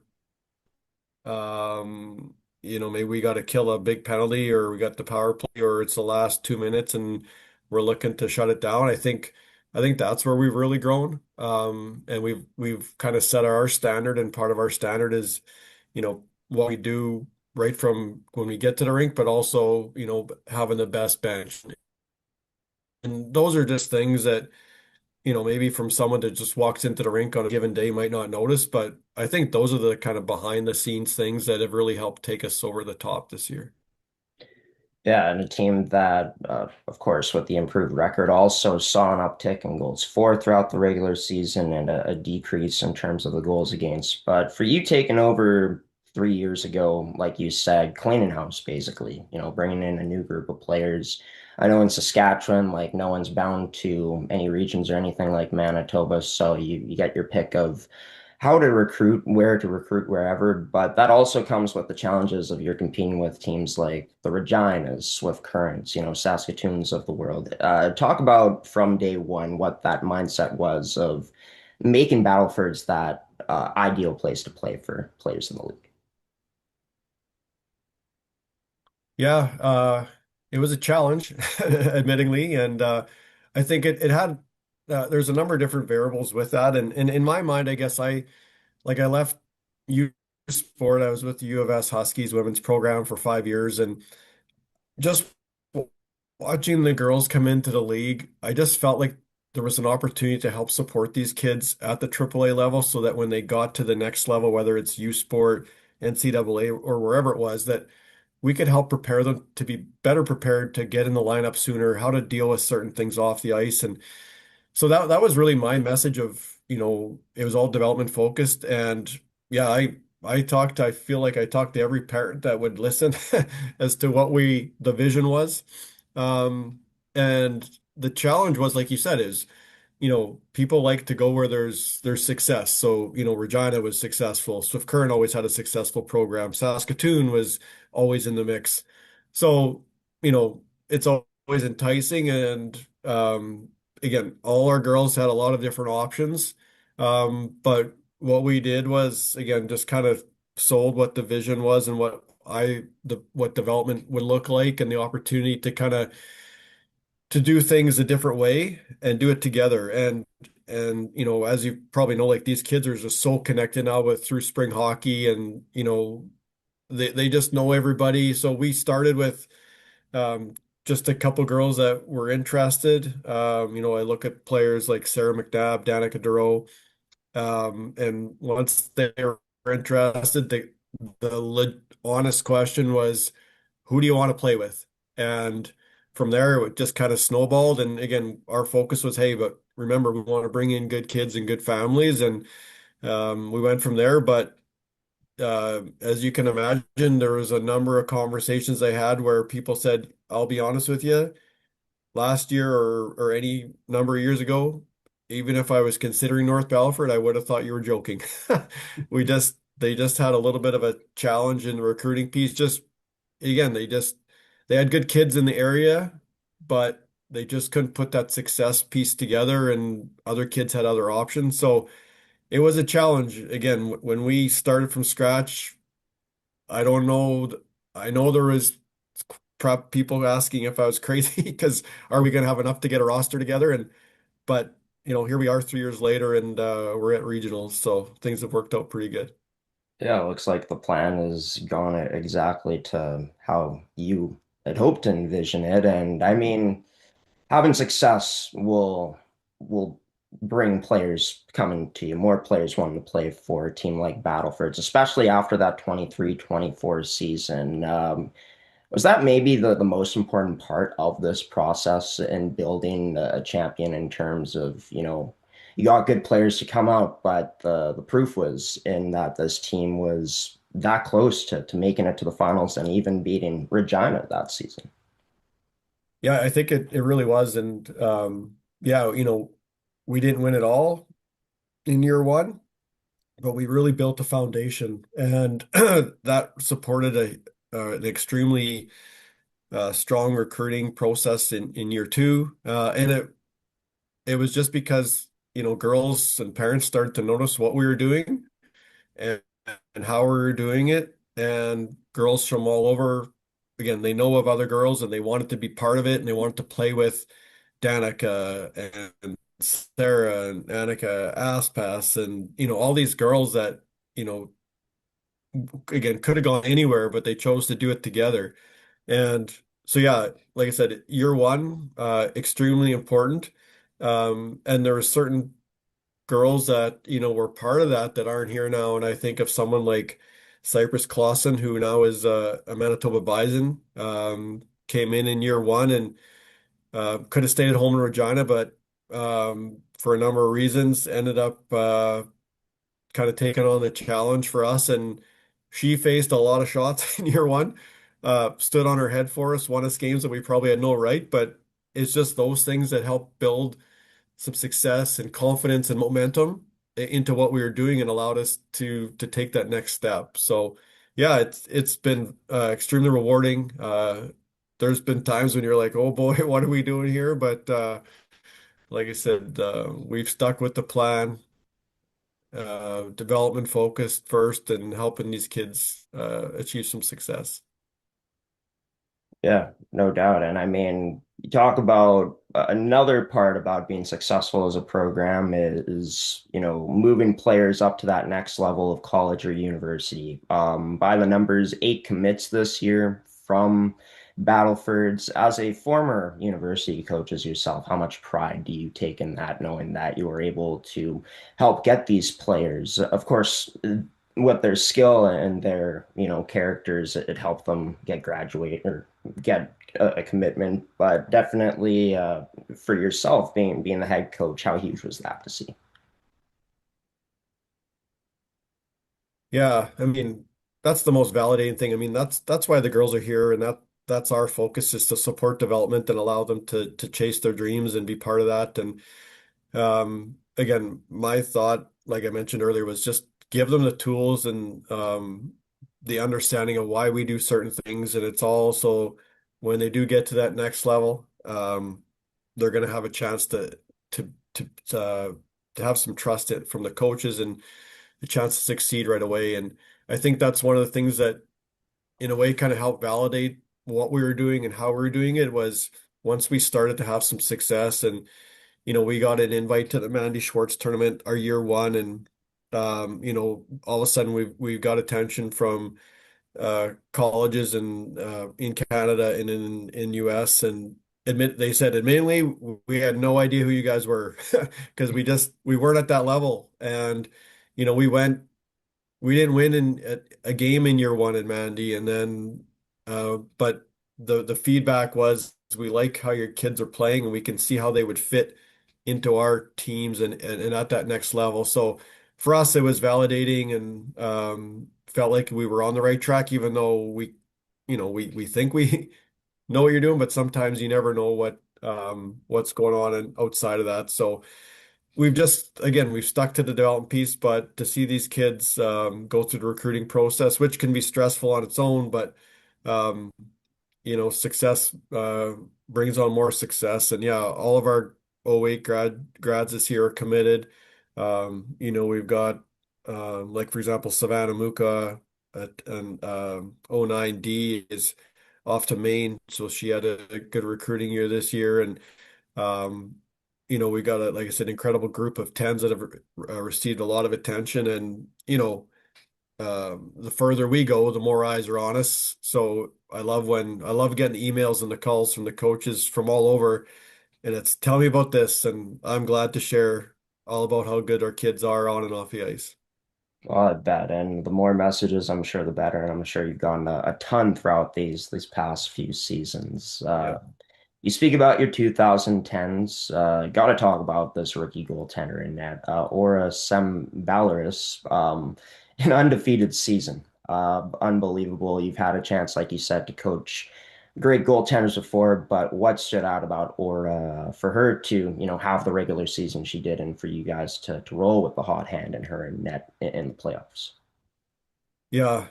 maybe we got to kill a big penalty or we got the power play or it's the last 2 minutes and we're looking to shut it down. I think that's where we've really grown. And we've kind of set our standard, and part of our standard is, what we do right from when we get to the rink, but also, having the best bench. And those are just things that, maybe from someone that just walks into the rink on a given day might not notice, but I think those are the kind of behind the scenes things that have really helped take us over the top this year. Yeah, and a team that, of course, with the improved record, also saw an uptick in goals for throughout the regular season and a decrease in terms of the goals against. But for you taking over 3 years ago, like you said, cleaning house basically, bringing in a new group of players. I know in Saskatchewan, like no one's bound to any regions or anything like Manitoba, so you get your pick of how to recruit, where to recruit, wherever. But that also comes with the challenges of you're competing with teams like the Reginas, Swift Currents, Saskatoons of the world. Talk about from day one what that mindset was of making Battlefords that ideal place to play for players in the league. Yeah, it was a challenge, admittingly, and I think it had there's a number of different variables with that, and in my mind, I guess I left U Sport. I was with the U of S Huskies women's program for 5 years, and just watching the girls come into the league, I just felt like there was an opportunity to help support these kids at the AAA level so that when they got to the next level, whether it's U Sport, NCAA, or wherever it was, that we could help prepare them to be better prepared to get in the lineup sooner, how to deal with certain things off the ice. And so that was really my message of, it was all development focused. And yeah, I feel like I talked to every parent that would listen as to what the vision was. And the challenge was, like you said, is, people like to go where there's success. So, Regina was successful. Swift Current always had a successful program. Saskatoon was always in the mix. So, it's always enticing. And again, all our girls had a lot of different options. But what we did was, again, just kind of sold what the vision was and what development would look like and the opportunity to kind of to do things a different way and do it together. And as you probably know, like these kids are just so connected now with through spring hockey, and they just know everybody. So we started with just a couple girls that were interested. I look at players like Sarah McNabb, Danica Duro, and once they were interested, the honest question was, who do you want to play with? And from there, it just kind of snowballed. And again, our focus was, hey, but remember, we want to bring in good kids and good families. And we went from there. But as you can imagine, there was a number of conversations I had where people said, I'll be honest with you, last year or any number of years ago, even if I was considering North Battleford, I would have thought you were joking. They just had a little bit of a challenge in the recruiting piece. Just again, they had good kids in the area, but they just couldn't put that success piece together, and other kids had other options. So it was a challenge. Again, when we started from scratch, I don't know. I know there was prep people asking if I was crazy because are we going to have enough to get a roster together? But here we are 3 years later, and we're at regionals, so things have worked out pretty good. Yeah, it looks like the plan has gone exactly to how you had hoped to envision it. And I mean, having success will bring players coming to you, more players wanting to play for a team like Battlefords, especially after that 23-24 season. Was that maybe the most important part of this process in building a champion in terms of, you got good players to come out, but the proof was in that this team was that close to making it to the finals and even beating Regina that season. Yeah, I think it really was. And yeah, we didn't win it all in year one, but we really built a foundation, and that supported an extremely strong recruiting process in year two. And it was just because, girls and parents started to notice what we were doing and, and how we were doing it. And girls from all over, again, they know of other girls and they wanted to be part of it and they wanted to play with Danica and Sarah and Annika Aspas and, all these girls that, you know, again, could have gone anywhere, but they chose to do it together. And so, yeah, like I said, year one, extremely important. And there were certain girls that, were part of that aren't here now. And I think of someone like Cypress Clausen, who now is a Manitoba Bison, came in year one and could have stayed at home in Regina, but for a number of reasons ended up kind of taking on the challenge for us. And she faced a lot of shots in year one, stood on her head for us, won us games that we probably had no right, but it's just those things that help build some success and confidence and momentum into what we were doing and allowed us to take that next step. So yeah, it's been extremely rewarding. There's been times when you're like, oh boy, what are we doing here? But like I said, we've stuck with the plan, development focused first and helping these kids achieve some success. Yeah, no doubt. And I mean, you talk about another part about being successful as a program is, moving players up to that next level of college or university. By the numbers, 8 commits this year from Battlefords. As a former university coach as yourself, how much pride do you take in that, knowing that you were able to help get these players? Of course, with their skill and their, characters, it helped them get a commitment, but definitely for yourself being the head coach, how huge was that to see? Yeah, I mean, that's the most validating thing. I mean, that's why the girls are here and that's our focus is to support development and allow them to chase their dreams and be part of that. And again, my thought, like I mentioned earlier, was just give them the tools and the understanding of why we do certain things. And it's also when they do get to that next level, they're going to have a chance to to have some trust from the coaches and a chance to succeed right away. And I think that's one of the things that, in a way, kind of helped validate what we were doing and how we were doing it was once we started to have some success and we got an invite to the Mandy Schwartz tournament our year one, and all of a sudden we've got attention from colleges and in Canada and in US, and they said admittedly we had no idea who you guys were because we weren't at that level, and we didn't win in a game in year one in Mandy, and then but the feedback was we like how your kids are playing and we can see how they would fit into our teams and at that next level. So for us, it was validating and felt like we were on the right track, even though we think we know what you're doing, but sometimes you never know what's going on and outside of that. So we've stuck to the development piece, but to see these kids go through the recruiting process, which can be stressful on its own, but um, success brings on more success. And yeah, all of our '08 grads this year are committed. We've got like for example, Savannah Muka and '09 D is off to Maine, so she had a good recruiting year this year. And um, we got like I said, incredible group of tens that have received a lot of attention. And the further we go, the more eyes are on us. So I love getting emails and the calls from the coaches from all over, and it's tell me about this, and I'm glad to share all about how good our kids are on and off the ice. Well, I bet, and the more messages, I'm sure, the better. And I'm sure you've gotten a ton throughout these past few seasons. Yeah. You speak about your 2010s. Got to talk about this rookie goaltender in net, Aura Sem Valoris, an undefeated season. Unbelievable. You've had a chance, like you said, to coach great goaltenders before, but what stood out about Aura for her to, have the regular season she did, and for you guys to roll with the hot hand and her in net in the playoffs? Yeah,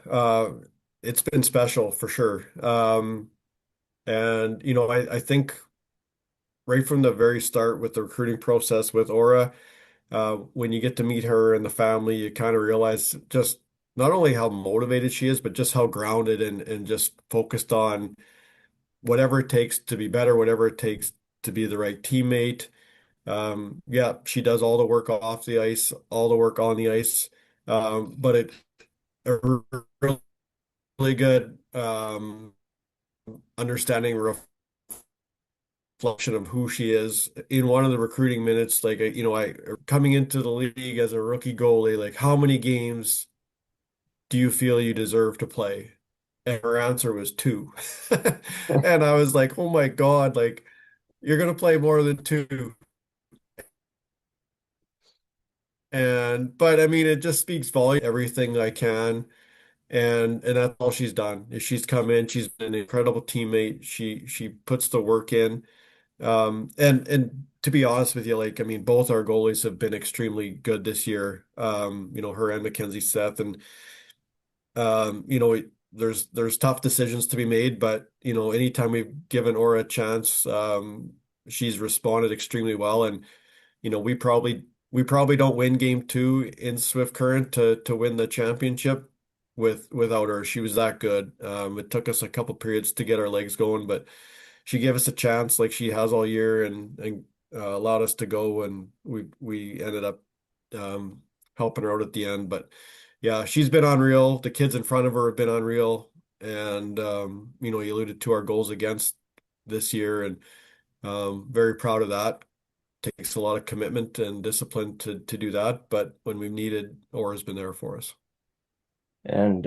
it's been special for sure. And, I think right from the very start with the recruiting process with Aura, when you get to meet her and the family, you kind of realize just not only how motivated she is, but just how grounded and just focused on whatever it takes to be better, whatever it takes to be the right teammate. Yeah, she does all the work off the ice, all the work on the ice. But a really good understanding reflection of who she is in one of the recruiting minutes. Like, I coming into the league as a rookie goalie, like how many games do you feel you deserve to play? And her answer was two. And I was like, oh my God, like you're gonna play more than two. But I mean, it just speaks volume, everything I can. And that's all she's done. Is she's come in, she's been an incredible teammate. She puts the work in. And to be honest with you, like I mean, both our goalies have been extremely good this year. Her and Mackenzie Seth, and there's tough decisions to be made, but anytime we've given Aura a chance, she's responded extremely well. And we probably don't win game two in Swift Current to win the championship without her. She was that good. It took us a couple periods to get our legs going, but she gave us a chance like she has all year and allowed us to go, and we ended up helping her out at the end. But yeah, she's been unreal. The kids in front of her have been unreal, and you alluded to our goals against this year, and very proud of that. Takes a lot of commitment and discipline to do that, but when we've needed, Aura's been there for us. And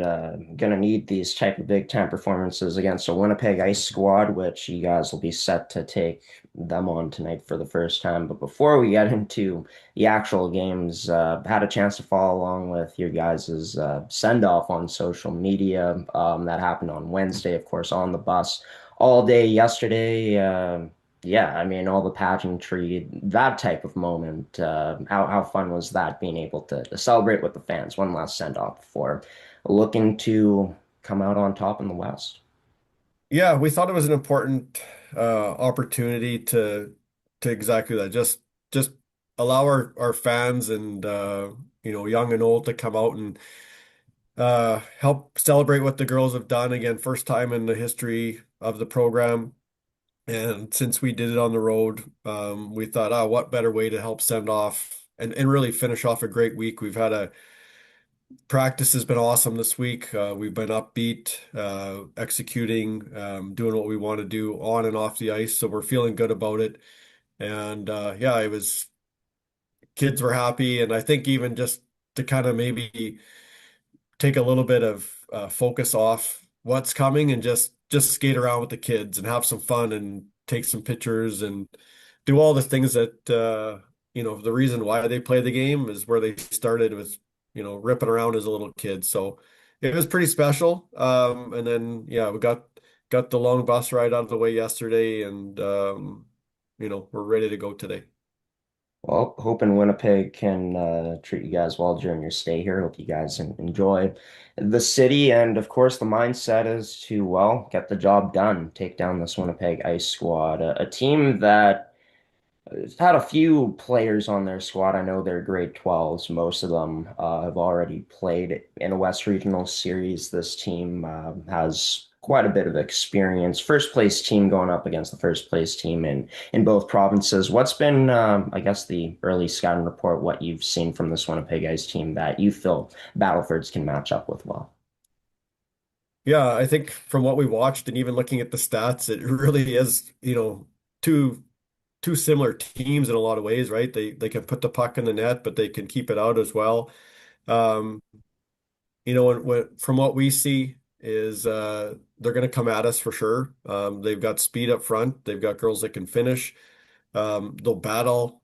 gonna need these type of big time performances against a Winnipeg Ice squad, which you guys will be set to take them on tonight for the first time. But before we get into the actual games, had a chance to follow along with your guys' send off on social media. That happened on Wednesday, of course, on the bus all day yesterday. Yeah, I mean, all the pageantry, that type of moment. How fun was that being able to celebrate with the fans? One last send off before looking to come out on top in the West. Yeah, we thought it was an important opportunity to exactly that. Just allow our fans and young and old to come out and help celebrate what the girls have done. Again, first time in the history of the program. And since we did it on the road, we thought, oh, what better way to help send off and really finish off a great week. We've had a practice has been awesome this week. We've been upbeat, executing, doing what we want to do on and off the ice. So we're feeling good about it. And yeah, it was kids were happy. And I think even just to kind of maybe take a little bit of focus off what's coming and just skate around with the kids and have some fun and take some pictures and do all the things that the reason why they play the game is where they started with ripping around as a little kid. So it was pretty special. And then yeah, we got the long bus ride out of the way yesterday, and we're ready to go today. Well, hoping Winnipeg can treat you guys well during your stay here. Hope you guys enjoy the city. And of course, the mindset is to, well, get the job done, take down this Winnipeg Ice squad, a team that has had a few players on their squad. I know they're grade 12s. Most of them have already played in a West Regional series. This team has quite a bit of experience. First place team going up against the first place team in both provinces. What's been, I guess, the early scouting report, what you've seen from this Winnipeg Ice team that you feel Battlefords can match up with well? Yeah, I think from what we watched and even looking at the stats, it really is, two two similar teams in a lot of ways, right? They can put the puck in the net, but they can keep it out as well. Um, from what we see is they're going to come at us for sure. They've got speed up front. They've got girls that can finish. They'll battle.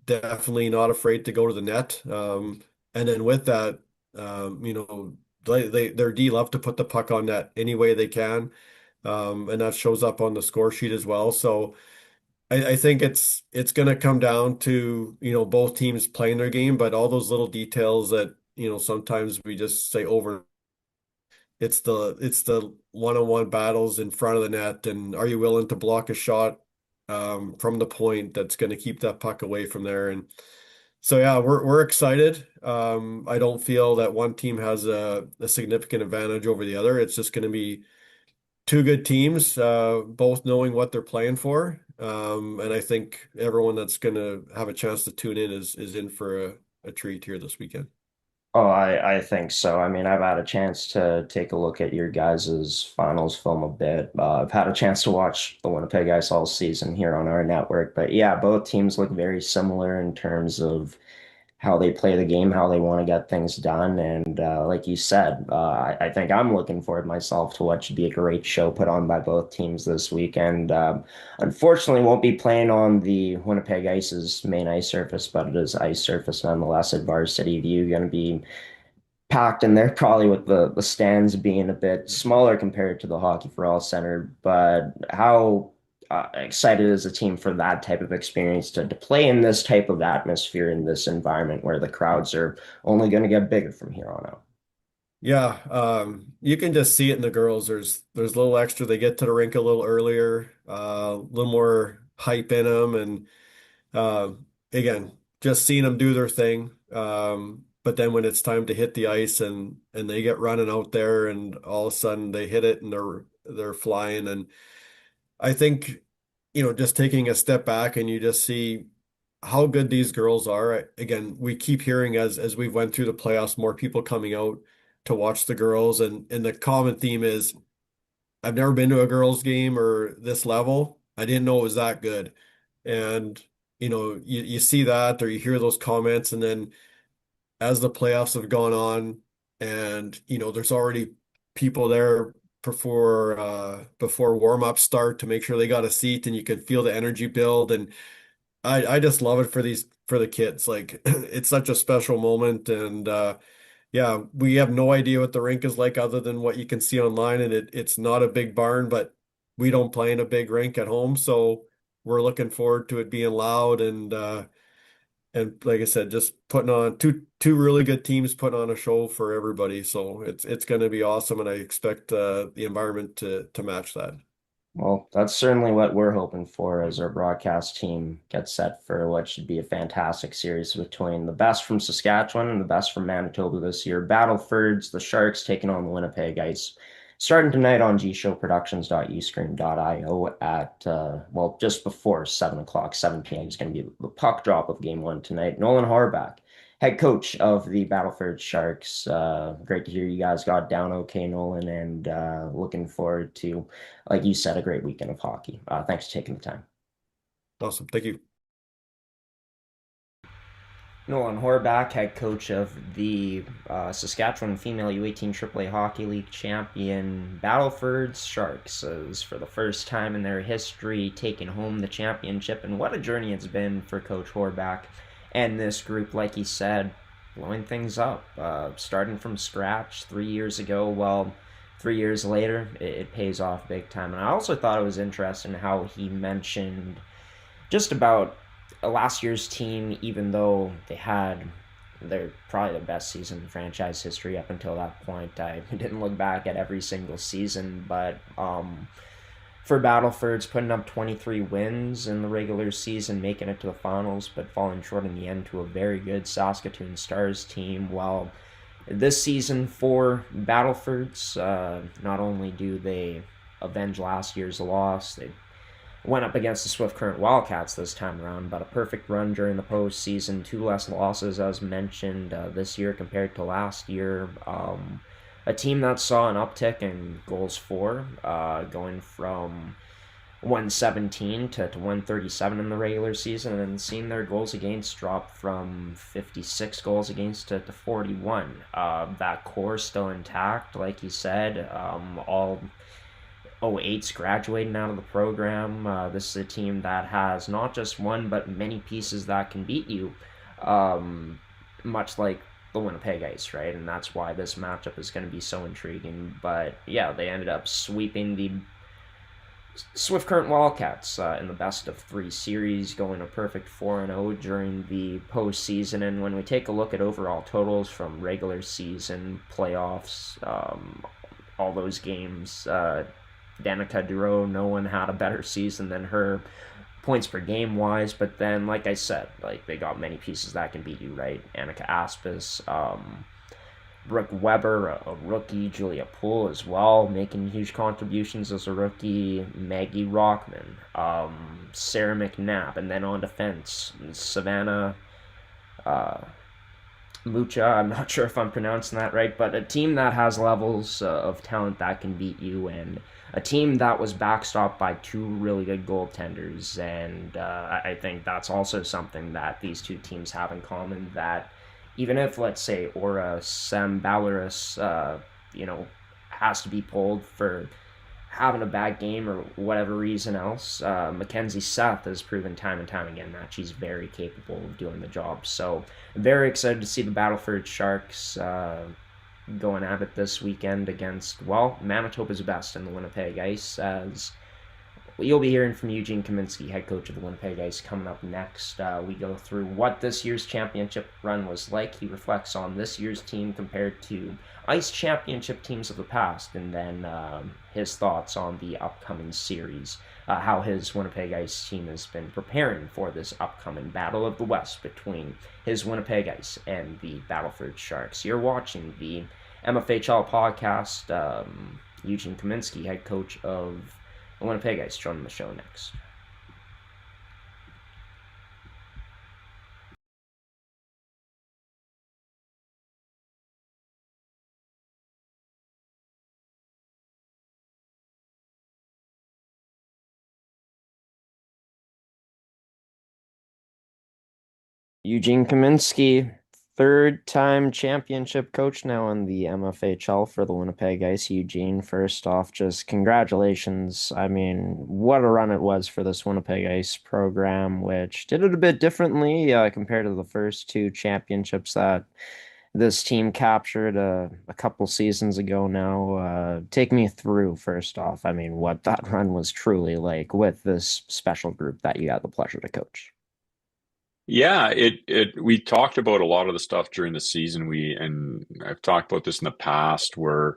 Definitely not afraid to go to the net. And then with that, their D love to put the puck on net any way they can. And that shows up on the score sheet as well. So I think it's going to come down to, both teams playing their game, but all those little details that, sometimes we just say over it's the one-on-one battles in front of the net, and are you willing to block a shot from the point that's going to keep that puck away from there? And so yeah, we're excited. I don't feel that one team has a significant advantage over the other. It's just going to be two good teams, both knowing what they're playing for. And I think everyone that's going to have a chance to tune in is in for a treat here this weekend. Oh, I think so. I mean, I've had a chance to take a look at your guys' finals film a bit. I've had a chance to watch the Winnipeg Ice all season here on our network. But yeah, both teams look very similar in terms of how they play the game, how they want to get things done. And like you said, I think I'm looking forward myself to what should be a great show put on by both teams this weekend. Unfortunately, won't be playing on the Winnipeg Ice's main ice surface, but it is ice surface nonetheless at Varsity View. Going to be packed in there, probably with the stands being a bit smaller compared to the Hockey for All Center. But how excited is the team for that type of experience to play in this type of atmosphere in this environment where the crowds are only going to get bigger from here on out? Yeah, you can just see it in the girls. There's a little extra. They get to the rink a little earlier, a little more hype in them, and uh, again, just seeing them do their thing. But then when it's time to hit the ice and they get running out there, and all of a sudden they hit it and they're flying. And I think, just taking a step back and you just see how good these girls are. Again, we keep hearing as we've went through the playoffs, more people coming out to watch the girls, and the common theme is I've never been to a girls game or this level. I didn't know it was that good. And you see that or you hear those comments, and then as the playoffs have gone on, and there's already people there before warm-ups start to make sure they got a seat, and you can feel the energy build. And I just love it for the kids. Like it's such a special moment. And yeah, we have no idea what the rink is like other than what you can see online, and it's not a big barn, but we don't play in a big rink at home, so we're looking forward to it being loud. And like I said, just putting on two really good teams putting on a show for everybody. So it's going to be awesome, and I expect the environment to match that. Well, that's certainly what we're hoping for as our broadcast team gets set for what should be a fantastic series between the best from Saskatchewan and the best from Manitoba this year. Battlefords, the Sharks taking on the Winnipeg Ice. Starting tonight on gshow.productions.uscreen.io at, well, just before 7 o'clock, 7 p.m. is going to be the puck drop of game one tonight. Nolan Horbach, head coach of the Battleford Sharks. Great to hear you guys got down okay, Nolan, and looking forward to, like you said, a great weekend of hockey. Thanks for taking the time. Awesome. Thank you. Nolan Horbach, head coach of the Saskatchewan Female U18 AAA Hockey League champion Battlefords Sharks, is for the first time in their history taking home the championship. And what a journey it's been for Coach Horbach and this group, like he said, blowing things up, starting from scratch 3 years ago. Well, 3 years later, it pays off big time. And I also thought it was interesting how he mentioned just about last year's team, even though they're probably the best season in franchise history up until that point. I didn't look back at every single season, but for Battlefords, putting up 23 wins in the regular season, making it to the finals, but falling short in the end to a very good Saskatoon Stars team. Well, this season for Battlefords, not only do they avenge last year's loss, they went up against the Swift Current Wildcats this time around, but a perfect run during the postseason. 2 less losses, as mentioned, this year compared to last year. A team that saw an uptick in goals for, going from 117 to 137 in the regular season, and seeing their goals against drop from 56 goals against to 41. That core still intact, like you said. All 08's graduating out of the program. This is a team that has not just one, but many pieces that can beat you, much like the Winnipeg Ice, right? And that's why this matchup is going to be so intriguing. But yeah, they ended up sweeping the Swift Current Wildcats in the best of 3 series, going a perfect 4-0 during the postseason. And when we take a look at overall totals from regular season, playoffs, all those games. Danica Duro, no one had a better season than her points per game wise, but then like I said, like they got many pieces that can beat you, right? Annika Aspis, Brooke Weber, a rookie, Julia Poole as well, making huge contributions as a rookie, Maggie Rockman, Sarah McNabb, and then on defense, Savannah uh, Mucha. I'm not sure if I'm pronouncing that right, but a team that has levels of talent that can beat you, and a team that was backstopped by two really good goaltenders. And I think that's also something that these two teams have in common. That even if, let's say, Aura Samballaris, has to be pulled for having a bad game or whatever reason else, Mackenzie Seth has proven time and time again that she's very capable of doing the job. So very excited to see the Battlefords Sharks going at it this weekend against, well, Manitoba's best in the Winnipeg Ice, as you'll be hearing from Eugene Kaminsky, head coach of the Winnipeg Ice, coming up next. We go through what this year's championship run was like. He reflects on this year's team compared to Ice championship teams of the past, and then his thoughts on the upcoming series, how his Winnipeg Ice team has been preparing for this upcoming Battle of the West between his Winnipeg Ice and the Battlefords Sharks. You're watching the MFHL Podcast. Eugene Kaminsky, head coach of the Winnipeg Ice, joining the show next. Eugene Kaminsky, third-time championship coach now in the MFHL for the Winnipeg Ice. Eugene, first off, just congratulations. I mean, what a run it was for this Winnipeg Ice program, which did it a bit differently compared to the first two championships that this team captured a couple seasons ago now. Take me through, first off, I mean, what that run was truly like with this special group that you had the pleasure to coach. Yeah, we talked about a lot of the stuff during the season. And I've talked about this in the past where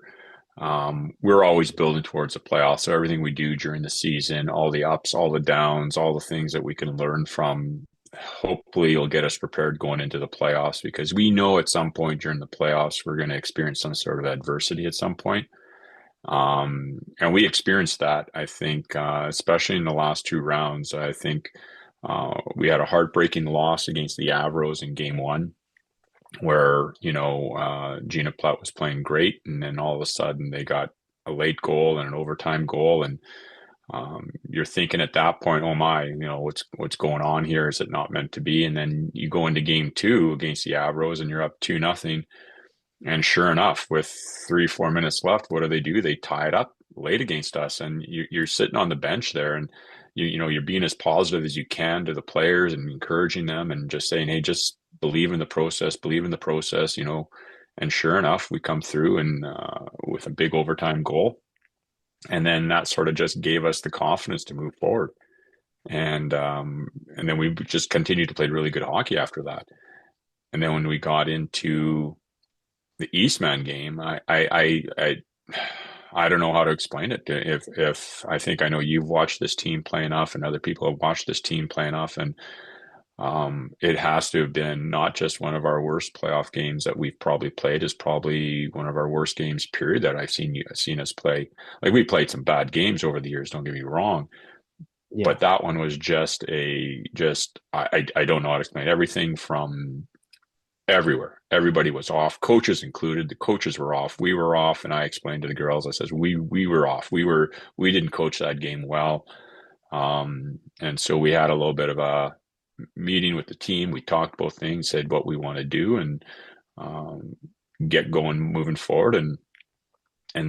we're always building towards the playoffs. So everything we do during the season, all the ups, all the downs, all the things that we can learn from, hopefully will get us prepared going into the playoffs, because we know at some point during the playoffs we're going to experience some sort of adversity at some point. And we experienced that, I think, especially in the last two rounds. I think we had a heartbreaking loss against the Avros in game one, where, Gina Platt was playing great, and then all of a sudden they got a late goal and an overtime goal. And you're thinking at that point, oh my, what's going on here? Is it not meant to be? And then you go into game two against the Avros and you're up 2-0. And sure enough, with 3-4 minutes left, what do? They tie it up late against us. And you're sitting on the bench there, and you're being as positive as you can to the players and encouraging them and just saying, hey, just believe in the process, And sure enough, we come through and with a big overtime goal. And then that sort of just gave us the confidence to move forward. And then we just continued to play really good hockey after that. And then when we got into the Eastman game, I don't know how to explain it. If I think I know you've watched this team play enough, and other people have watched this team play enough, and it has to have been not just one of our worst playoff games that we've probably played. Is probably one of our worst games, period, that I've seen us play. Like, we played some bad games over the years, don't get me wrong. Yeah. But that one was I don't know how to explain it. Everything from everywhere. Everybody was off, coaches included. The coaches were off. We were off. And I explained to the girls, I says, we were off. We didn't coach that game well. And so we had a little bit of a meeting with the team. We talked about things, said what we want to do, and get going, moving forward. And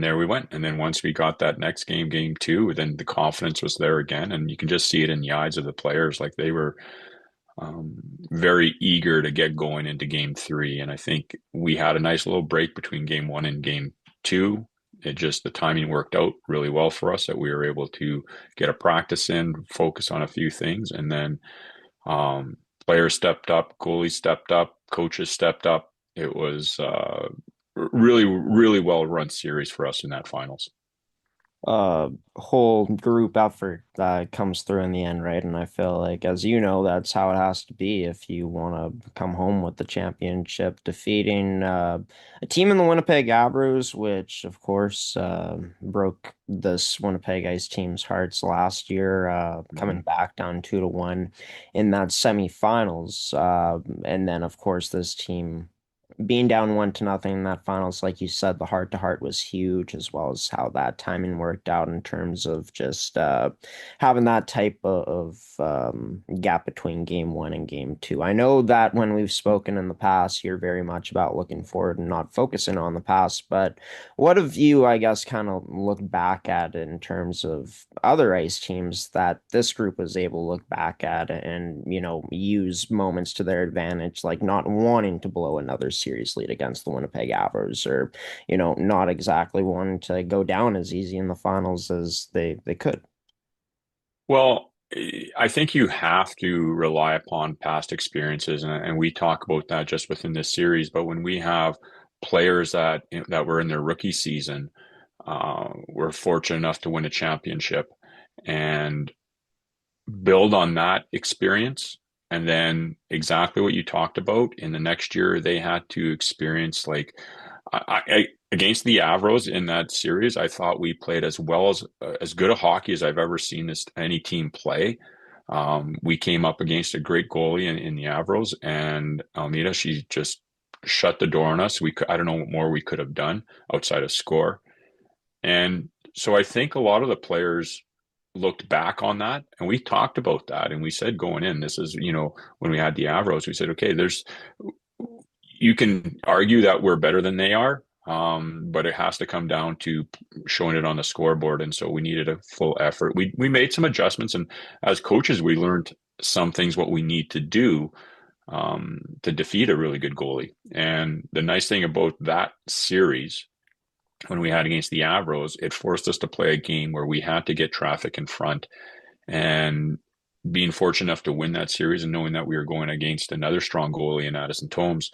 there we went. And then once we got that next game, game two, then the confidence was there again. And you can just see it in the eyes of the players. Like, they were very eager to get going into game three. And I think we had a nice little break between game one and game two. The timing worked out really well for us, that we were able to get a practice in, focus on a few things. And then players stepped up, goalies stepped up, coaches stepped up. It was really, really well run series for us in that finals. Whole group effort that comes through in the end, right? And I feel like, as you know, that's how it has to be if you want to come home with the championship, defeating a team in the Winnipeg Abros, which of course broke this Winnipeg Ice team's hearts last year, coming back down 2-1 in that semifinals. And then of course this team being down 1-0 in that finals, like you said, the heart to heart was huge, as well as how that timing worked out in terms of just having that type of gap between game 1 and game 2. I know that when we've spoken in the past, you're very much about looking forward and not focusing on the past, but what have you, I guess, kind of looked back at in terms of other ice teams that this group was able to look back at and, use moments to their advantage, like not wanting to blow another series lead against the Winnipeg Avers, or, not exactly wanting to go down as easy in the finals as they could? Well, I think you have to rely upon past experiences, and we talk about that just within this series. But when we have players that were in their rookie season, were fortunate enough to win a championship and build on that experience, and then exactly what you talked about in the next year, they had to experience like against the Avros in that series, I thought we played as good a hockey as I've ever seen any team play. We came up against a great goalie in the Avros, and Almeida, she just shut the door on us. I don't know what more we could have done outside of score. And so I think a lot of the players looked back on that, and we talked about that, and we said going in, this is, when we had the Avros, we said, okay, you can argue that we're better than they are, but it has to come down to showing it on the scoreboard. And so we needed a full effort. We made some adjustments, and as coaches, we learned some things what we need to do to defeat a really good goalie. And the nice thing about that series, when we had against the Avros, it forced us to play a game where we had to get traffic in front. And being fortunate enough to win that series and knowing that we were going against another strong goalie in Addison Tomes,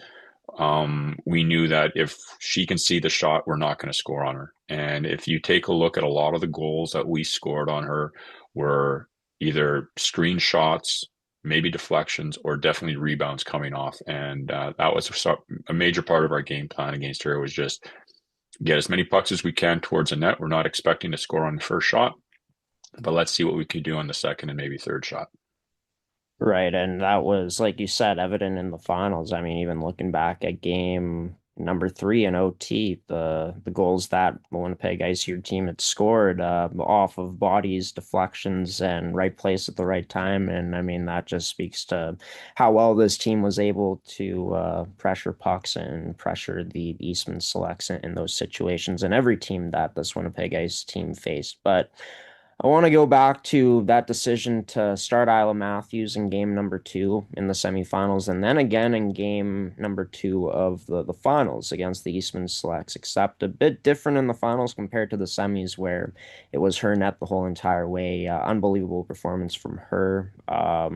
we knew that if she can see the shot, we're not going to score on her. And if you take a look at a lot of the goals that we scored on her were either screen shots, maybe deflections, or definitely rebounds coming off. And that was a major part of our game plan against her, was just get as many pucks as we can towards the net. We're not expecting to score on the first shot, but let's see what we can do on the second and maybe third shot. Right, and that was, like you said, evident in the finals. I mean, even looking back at game number 3 in OT, the goals that the Winnipeg Ice team had scored off of bodies, deflections, and right place at the right time. And I mean, that just speaks to how well this team was able to pressure pucks and pressure the Eastman Selects in those situations, and every team that this Winnipeg Ice team faced. But I want to go back to that decision to start Isla Matthews in game number 2 in the semifinals, and then again in game number 2 of the finals against the Eastman Selects, except a bit different in the finals compared to the semis, where it was her net the whole entire way. Unbelievable performance from her.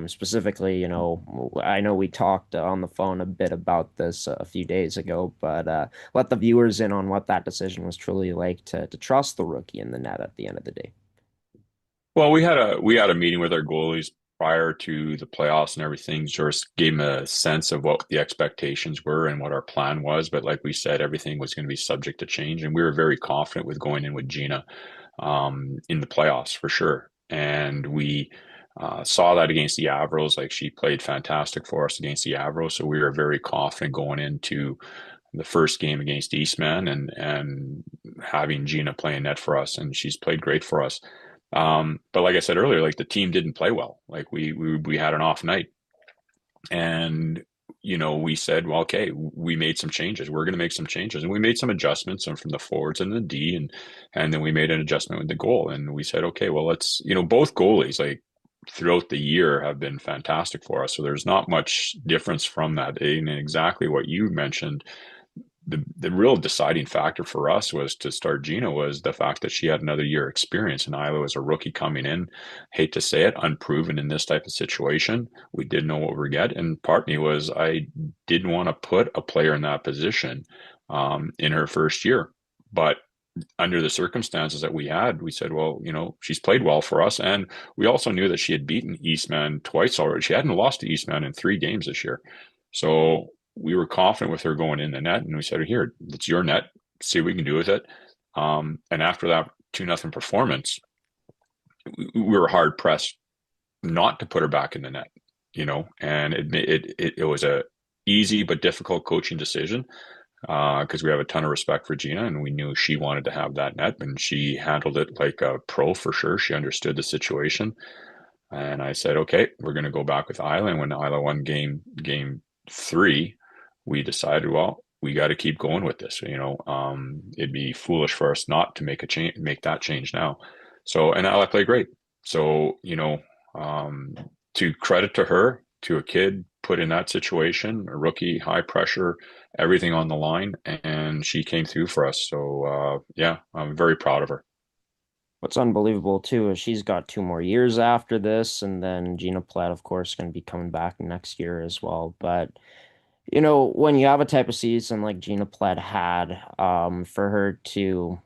Specifically, I know we talked on the phone a bit about this a few days ago, but let the viewers in on what that decision was truly like to trust the rookie in the net at the end of the day. Well, we had a meeting with our goalies prior to the playoffs and everything, just gave them a sense of what the expectations were and what our plan was. But like we said, everything was going to be subject to change, and we were very confident with going in with Gina in the playoffs for sure. And we saw that against the Avros, like she played fantastic for us against the Avros, so we were very confident going into the first game against Eastman and having Gina playing net for us, and she's played great for us. But like I said earlier, like the team didn't play well. Like we had an off night, and we said, well, okay, we made some changes. We're going to make some changes, and we made some adjustments from the forwards and the D, and then we made an adjustment with the goal, and we said, okay, well, let's both goalies like throughout the year have been fantastic for us. So there's not much difference from that. And exactly what you mentioned, the real deciding factor for us was to start Gina was the fact that she had another year experience, and Isla was a rookie coming in. Hate to say it, unproven in this type of situation. We didn't know what we're getting. And part of me was I didn't want to put a player in that position in her first year. But under the circumstances that we had, we said, well, she's played well for us. And we also knew that she had beaten Eastman twice already. She hadn't lost to Eastman in 3 games this year. So we were confident with her going in the net. And we said, here, it's your net. See what we can do with it. And after that 2-0 performance, we were hard pressed not to put her back in the net, and it was a easy but difficult coaching decision. Because we have a ton of respect for Gina, and we knew she wanted to have that net, and she handled it like a pro for sure. She understood the situation, and I said, "Okay, we're going to go back with Isla." And when Isla won game 3, we decided, well, we got to keep going with this. It'd be foolish for us not to make that change now. So, and Isla played great. So, to credit to her, to a kid put in that situation, a rookie, high pressure, everything on the line, and she came through for us. So yeah, I'm very proud of her. What's unbelievable too is she's got 2 more years after this, and then Gina Platt, of course, going to be coming back next year as well. But when you have a type of season like Gina Platt had, for her to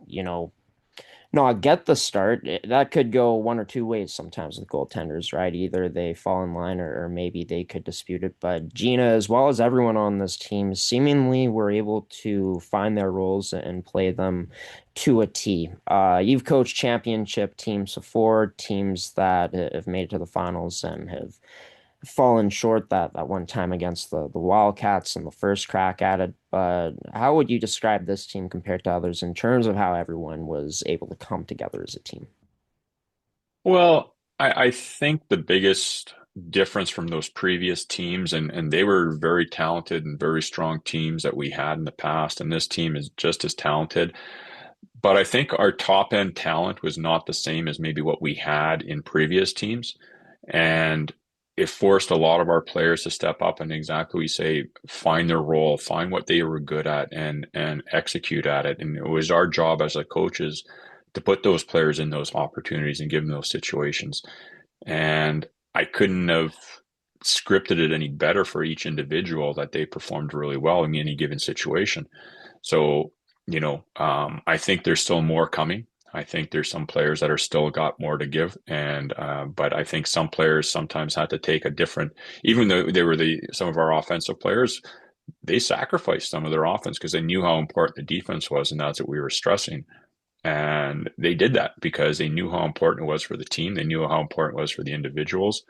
not get the start, that could go one or two ways sometimes with goaltenders, right? Either they fall in line, or maybe they could dispute it. But Gina, as well as everyone on this team, seemingly were able to find their roles and play them to a T. You've coached championship teams before, teams that have made it to the finals and have fallen short that one time against the Wildcats in the first crack at it. But how would you describe this team compared to others in terms of how everyone was able to come together as a team? Well, I think the biggest difference from those previous teams, and they were very talented and very strong teams that we had in the past, and this team is just as talented. But I think our top end talent was not the same as maybe what we had in previous teams. And it forced a lot of our players to step up and exactly we say, find their role, find what they were good at, and execute at it. And it was our job as coaches to put those players in those opportunities and give them those situations. And I couldn't have scripted it any better for each individual that they performed really well in any given situation. So, I think there's still more coming. I think there's some players that are still got more to give, but I think some players sometimes had to take a different, even though they were some of our offensive players, they sacrificed some of their offense because they knew how important the defense was, and that's what we were stressing. And they did that because they knew how important it was for the team. They knew how important it was for the individuals.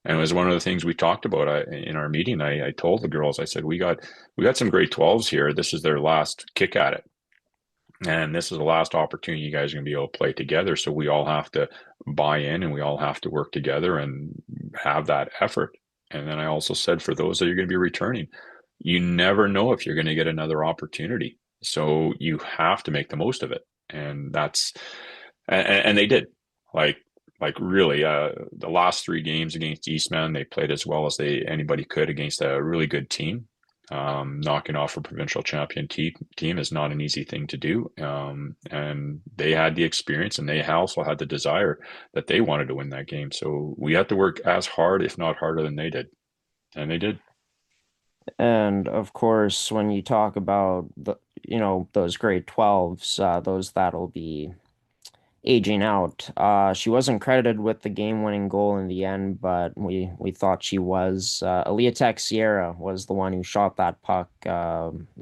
And it was one of the things we talked about in our meeting. I told the girls, I said, we got some grade 12s here. This is their last kick at it. And this is the last opportunity you guys are going to be able to play together. So we all have to buy in and we all have to work together and have that effort. And then I also said, for those that you're going to be returning, you never know if you're going to get another opportunity. So you have to make the most of it. And and they did. Like really, the last 3 games against Eastman, they played as well as anybody could against a really good team. Knocking off a provincial champion team is not an easy thing to do. And they had the experience, and they also had the desire that they wanted to win that game. So we had to work as hard, if not harder than they did. And they did. And of course, when you talk about those grade 12s, those that'll be aging out. She wasn't credited with the game-winning goal in the end, but we thought she was. Aaliyah Sierra was the one who shot that puck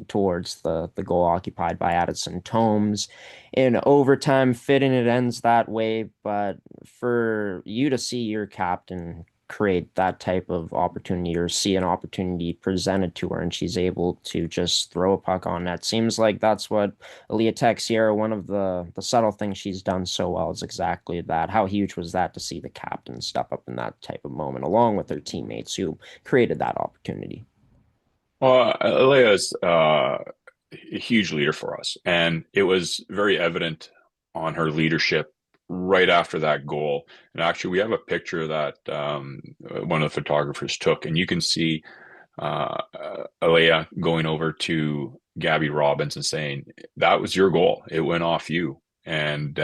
towards the goal occupied by Addison Tomes. In overtime, fitting it ends that way, but for you to see your captain create that type of opportunity or see an opportunity presented to her and she's able to just throw a puck on net. Seems like that's what Aaliyah Sierra, one of the subtle things she's done so well is exactly that. How huge was that to see the captain step up in that type of moment along with her teammates who created that opportunity? Well, Aaliyah is a huge leader for us, and it was very evident on her leadership right after that goal. And actually, we have a picture that one of the photographers took, and you can see Aaliyah going over to Gabby Robbins and saying, "That was your goal. It went off you." And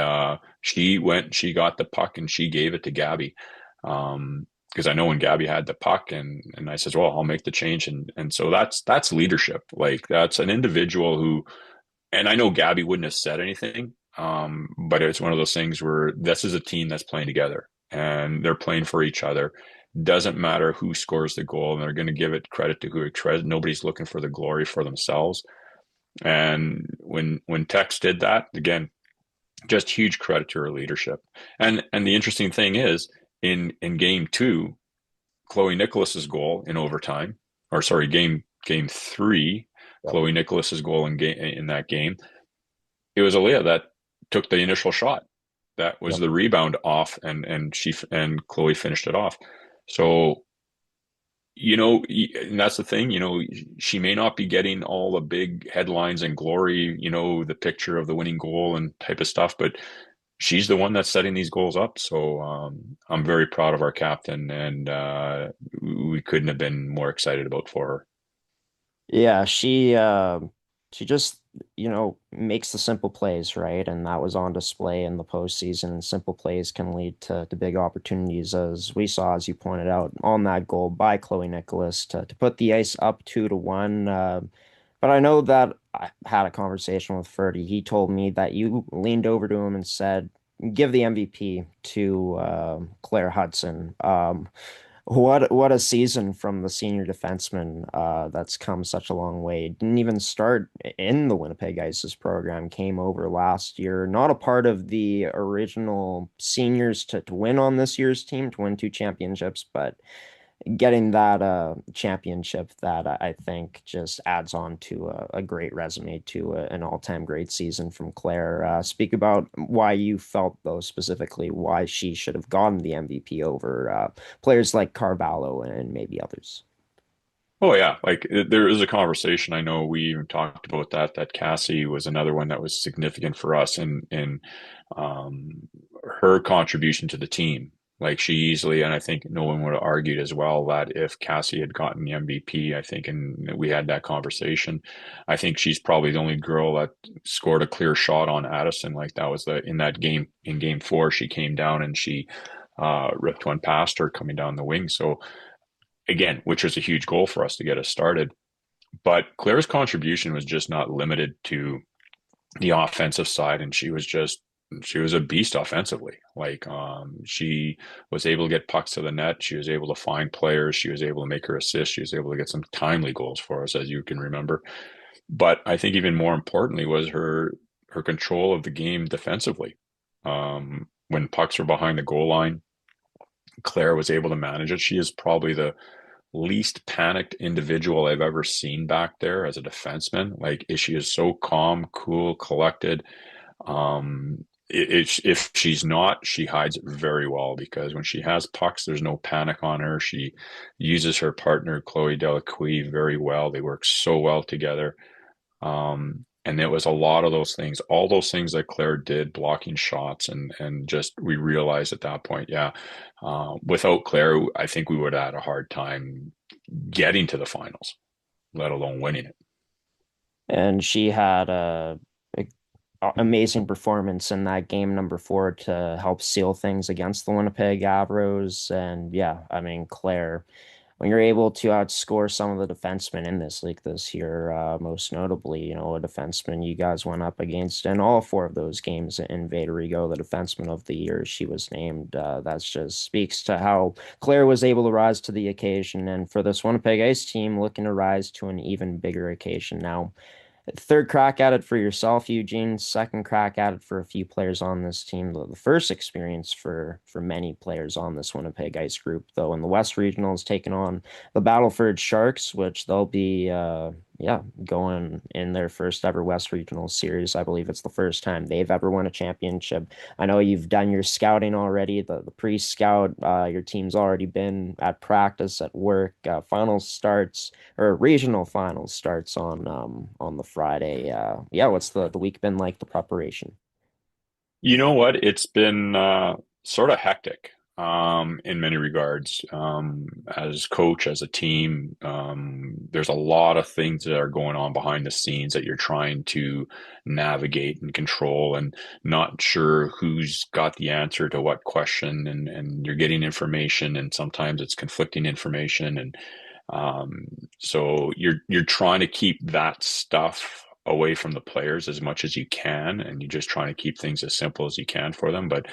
she got the puck and she gave it to Gabby. because I know when Gabby had the puck, and I says, well, I'll make the change, and so that's leadership. Like that's an individual who, and I know Gabby wouldn't have said anything, but it's one of those things where this is a team that's playing together and they're playing for each other. Doesn't matter who scores the goal, and they're going to give it credit to who it credit. Nobody's looking for the glory for themselves. And when Tex did that, again, just huge credit to her leadership. And the interesting thing is, in game two, Chloe Nicholas's goal in overtime, or sorry, game three, Chloe Nicholas's goal in that game, it was Aaliyah that took the initial shot. That was the rebound off, and Chloe finished it off. So, and that's the thing, she may not be getting all the big headlines and glory, the picture of the winning goal and type of stuff, but she's the one that's setting these goals up. So I'm very proud of our captain, and we couldn't have been more excited about for her. Yeah, she just, makes the simple plays, right? And that was on display in the postseason. And simple plays can lead to big opportunities, as we saw, as you pointed out, on that goal by Chloe Nicholas to put the ice up 2-1. But I know that I had a conversation with Ferdy. He told me that you leaned over to him and said, give the MVP to Claire Hudson. What a season from the senior defenseman that's come such a long way. Didn't even start in the Winnipeg Ice's program, came over last year, not a part of the original seniors to win on this year's team, to win 2 championships, but getting that championship that I think just adds on to a great resume to an all-time great season from Claire. Speak about why you felt, though, specifically why she should have gotten the MVP over players like Carvalho and maybe others. Oh yeah, like there is a conversation. I know we even talked about that Cassie was another one that was significant for us in her contribution to the team. Like she easily, and I think no one would have argued as well that if Cassie had gotten the MVP, I think, and we had that conversation, I think she's probably the only girl that scored a clear shot on Addison. Like that was in that game, in game 4, she came down and she ripped one past her coming down the wing. So again, which was a huge goal for us to get us started. But Claire's contribution was just not limited to the offensive side, and she was a beast offensively. Like she was able to get pucks to the net. She was able to find players. She was able to make her assist. She was able to get some timely goals for us, as you can remember. But I think even more importantly was her control of the game defensively. When pucks were behind the goal line, Claire was able to manage it. She is probably the least panicked individual I've ever seen back there as a defenseman. Like she is so calm, cool, collected. If she's not, she hides very well, because when she has pucks, there's no panic on her. She uses her partner, Chloe Delacouille, very well. They work so well together. And it was a lot of those things, all those things that Claire did, blocking shots, and just we realized at that point, without Claire, I think we would have had a hard time getting to the finals, let alone winning it. And she had a amazing performance in that game number 4 to help seal things against the Winnipeg Avros. And yeah, I mean, Claire, when you're able to outscore some of the defensemen in this league this year, most notably, a defenseman you guys went up against in all 4 of those games in Vaderigo, the defenseman of the year, she was named. That just speaks to how Claire was able to rise to the occasion. And for this Winnipeg Ice team, looking to rise to an even bigger occasion now. Third crack at it for yourself, Eugene. Second crack at it for a few players on this team. The first experience for many players on this Winnipeg Ice group, though, in the West Regionals, taking on the Battlefords Sharks, which they'll be going in their first ever West Regional series. I believe it's the first time they've ever won a championship. I know you've done your scouting already, the pre-scout. Your team's already been at practice, at work. Finals starts, or regional finals starts on the Friday. What's the week been like, the preparation? You know what? It's been sort of hectic. in many regards. As coach, as a team, there's a lot of things that are going on behind the scenes that you're trying to navigate and control, and not sure who's got the answer to what question, and you're getting information, and sometimes it's conflicting information, and so you're trying to keep that stuff away from the players as much as you can, and you're just trying to keep things as simple as you can for them. But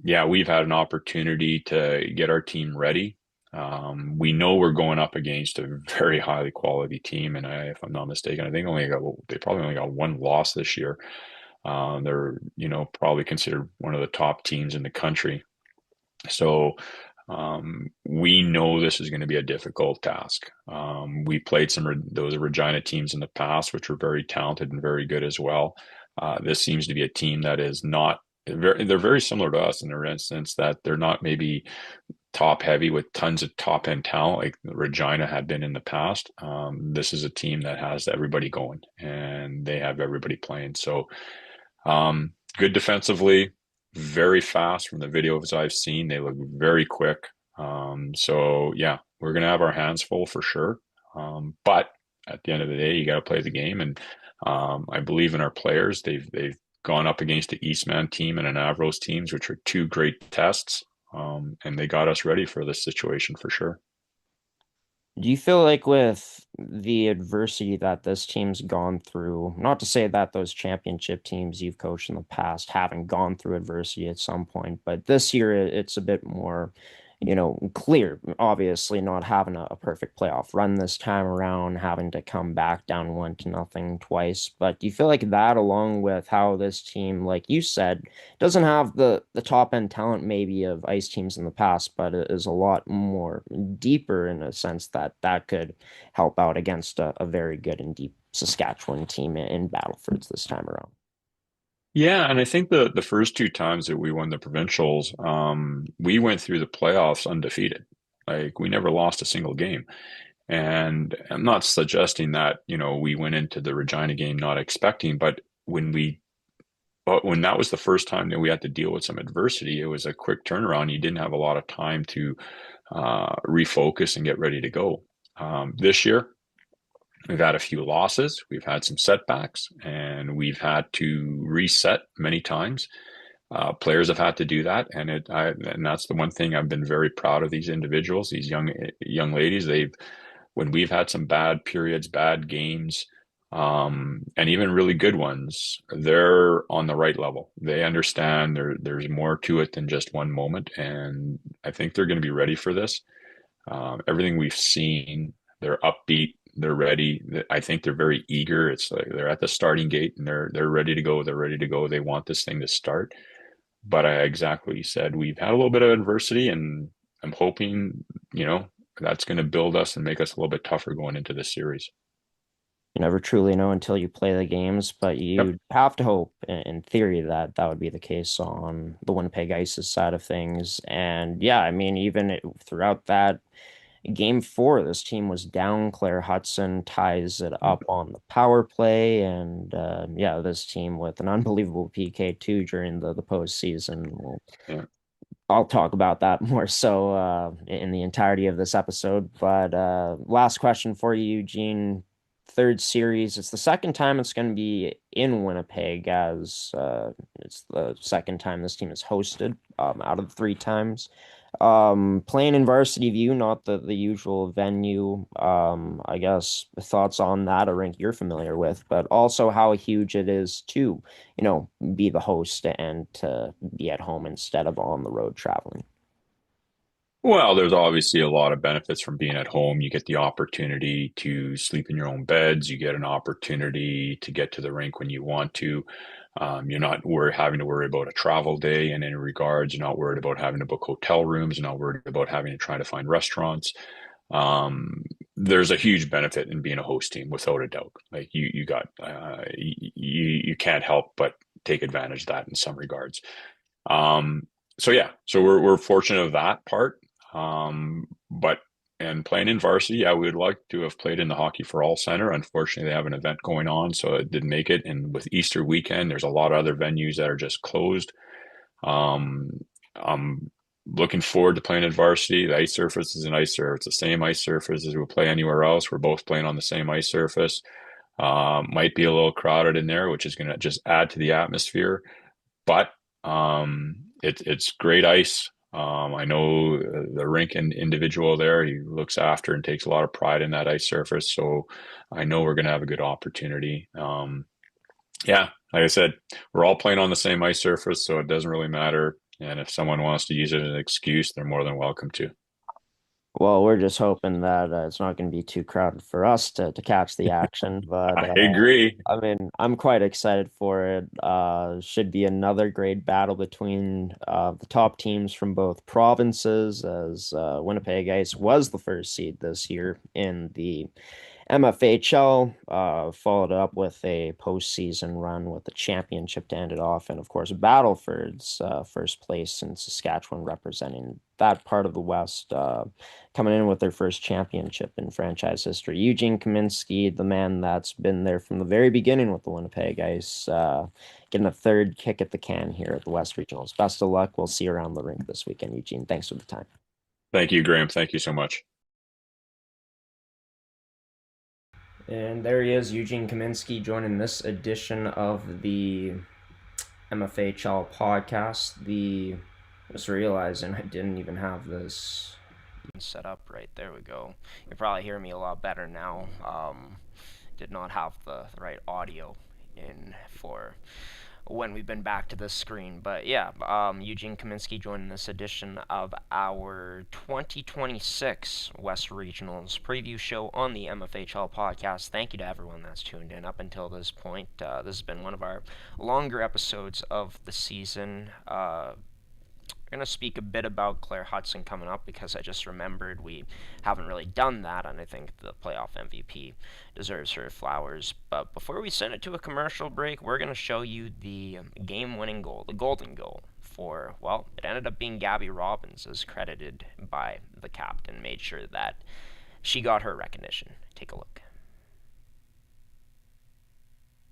yeah, we've had an opportunity to get our team ready. We know we're going up against a very highly quality team, and if I'm not mistaken, I think they probably only got one loss this year. They're probably considered one of the top teams in the country. So we know this is going to be a difficult task. We played those Regina teams in the past, which were very talented and very good as well. This seems to be a team that is not they're very similar to us in the instance that they're not maybe top heavy with tons of top end talent like Regina had been in the past. This is a team that has everybody going, and they have everybody playing. So good defensively, very fast from the videos I've seen. They look very quick. So yeah, we're gonna have our hands full for sure. But at the end of the day, you got to play the game, and I believe in our players. They've gone up against the Eastman team and an Avros teams, which are two great tests, and they got us ready for this situation for sure. Do you feel like with the adversity that this team's gone through, not to say that those championship teams you've coached in the past haven't gone through adversity at some point, but this year it's a bit more, clear, obviously not having a perfect playoff run this time around, having to come back down 1-0 twice. But do you feel like that, along with how this team, like you said, doesn't have the top end talent maybe of ice teams in the past, but it is a lot more deeper in a sense that could help out against a very good and deep Saskatchewan team in Battlefords this time around? Yeah, and I think the first two times that we won the provincials, we went through the playoffs undefeated. Like we never lost a single game. And I'm not suggesting that, we went into the Regina game not expecting, but when that was the first time that we had to deal with some adversity, it was a quick turnaround. You didn't have a lot of time to refocus and get ready to go. This year, we've had a few losses, we've had some setbacks, and we've had to reset many times. Players have had to do that, and that's the one thing I've been very proud of these individuals, these young ladies. When we've had some bad periods, bad games, and even really good ones, they're on the right level. They understand there's more to it than just one moment, and I think they're going to be ready for this. Everything we've seen, they're upbeat, they're ready. I think they're very eager. It's like they're at the starting gate and they're ready to go. They're ready to go. They want this thing to start. But exactly what you said, we've had a little bit of adversity, and I'm hoping, that's going to build us and make us a little bit tougher going into this series. You never truly know until you play the games, but Yep. you have to hope, in theory, that that would be the case on the Winnipeg Ice's side of things. And yeah, I mean, throughout that game 4, this team was down. Claire Hudson ties it up on the power play, and yeah, this team with an unbelievable PK too during the postseason. Yeah. I'll talk about that more so in the entirety of this episode. But last question for you, Eugene. Third series. It's the second time it's going to be in Winnipeg, as it's the second time this team is hosted out of the 3 times. Playing in Varsity View, not the usual venue. I guess thoughts on that, a rink you're familiar with, but also how huge it is to, be the host and to be at home instead of on the road traveling. Well, there's obviously a lot of benefits from being at home. You get the opportunity to sleep in your own beds. You get an opportunity to get to the rink when you want to. You're not having to worry about a travel day in any regards. You're not worried about having to book hotel rooms. You're not worried about having to try to find restaurants. There's a huge benefit in being a host team, without a doubt. Like you can't help but take advantage of that in some regards. So yeah, so we're fortunate of that part. But and playing in varsity, yeah, we would like to have played in the Hockey for All Center. Unfortunately, they have an event going on, so it didn't make it. And with Easter weekend, there's a lot of other venues that are just closed. I'm looking forward to playing at varsity. The ice surface is an ice surface. It's the same ice surface as we'll play anywhere else. We're both playing on the same ice surface. Might be a little crowded in there, which is going to just add to the atmosphere. But it's great ice. I know the rink individual there, he looks after and takes a lot of pride in that ice surface. So I know we're going to have a good opportunity. Yeah, like I said, we're all playing on the same ice surface, so it doesn't really matter. And if someone wants to use it as an excuse, they're more than welcome to. Well, we're just hoping that it's not going to be too crowded for us to catch the action. But I agree. I mean, I'm quite excited for it. Should be another great battle between the top teams from both provinces, as Winnipeg Ice was the first seed this year in the MFHL, followed up with a postseason run with the championship to end it off, and of course, Battlefords, first place in Saskatchewan, representing that part of the West, coming in with their first championship in franchise history. Eugene Kaminsky, the man that's been there from the very beginning with the Winnipeg Ice, getting a third kick at the can here at the West Regionals. Best of luck. We'll see you around the rink this weekend, Eugene. Thanks for the time. Thank you, Graeme. Thank you so much. And there he is, Eugene Kaminsky, joining this edition of the MFHL podcast. Just realizing I didn't even have this set up right. There we go. You probably hear me a lot better now. Did not have the right audio in for when we've been back to this screen. But yeah, Eugene Kaminsky joining this edition of our 2026 West Regionals preview show on the MFHL podcast. Thank you to everyone that's tuned in up until this point. This has been one of our longer episodes of the season. We're going to speak a bit about Claire Hudson coming up, because I just remembered we haven't really done that, and I think the playoff MVP deserves her flowers. But before we send it to a commercial break, we're going to show you the game-winning goal, the golden goal for, well, it ended up being Gabby Robbins, as credited by the captain, made sure that she got her recognition. Take a look.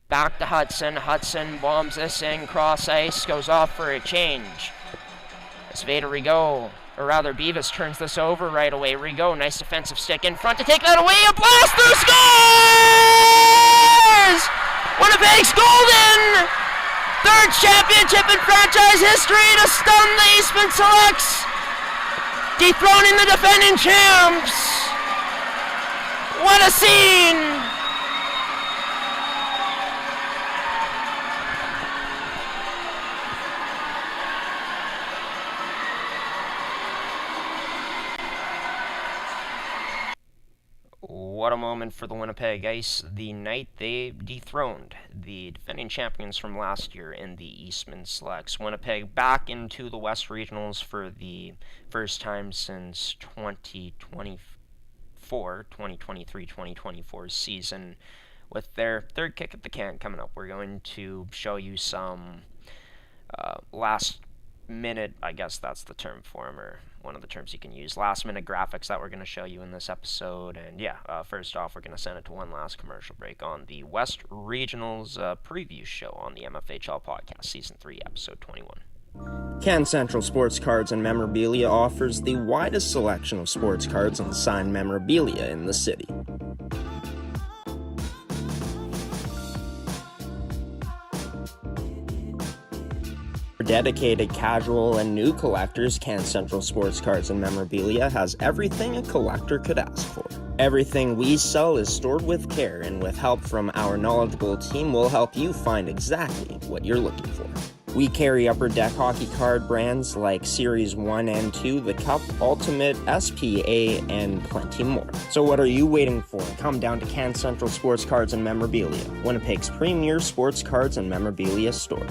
Back to Hudson. Hudson bombs this in, cross ice, goes off for a change. As Veda Rigaud, or rather Beavis, turns this over right away. Rigaud, nice defensive stick in front to take that away. A blast through, scores! Winnipeg's golden! Third championship in franchise history to stun the Eastman Selects, dethroning the defending champs. What a scene! What a moment for the Winnipeg Ice, the night they dethroned the defending champions from last year in the Eastman Selects. Winnipeg back into the West Regionals for the first time since 2023-2024 season, with their third kick at the can coming up. We're going to show you some last minute, I guess that's the term for them, or one of the terms you can use, last minute graphics that we're going to show you in this episode. And yeah, first off, we're going to send it to one last commercial break on the West Regionals preview show on the MFHL Podcast, Season 3, Episode 21. Can Central Sports Cards and Memorabilia offers the widest selection of sports cards and signed memorabilia in the city. For dedicated casual and new collectors, Can Central Sports Cards and Memorabilia has everything a collector could ask for. Everything we sell is stored with care, and with help from our knowledgeable team, we'll help you find exactly what you're looking for. We carry Upper Deck hockey card brands like Series 1 and 2, the Cup, Ultimate, SPA, and plenty more. So what are you waiting for? Come down to Can Central Sports Cards and Memorabilia, Winnipeg's premier sports cards and memorabilia store.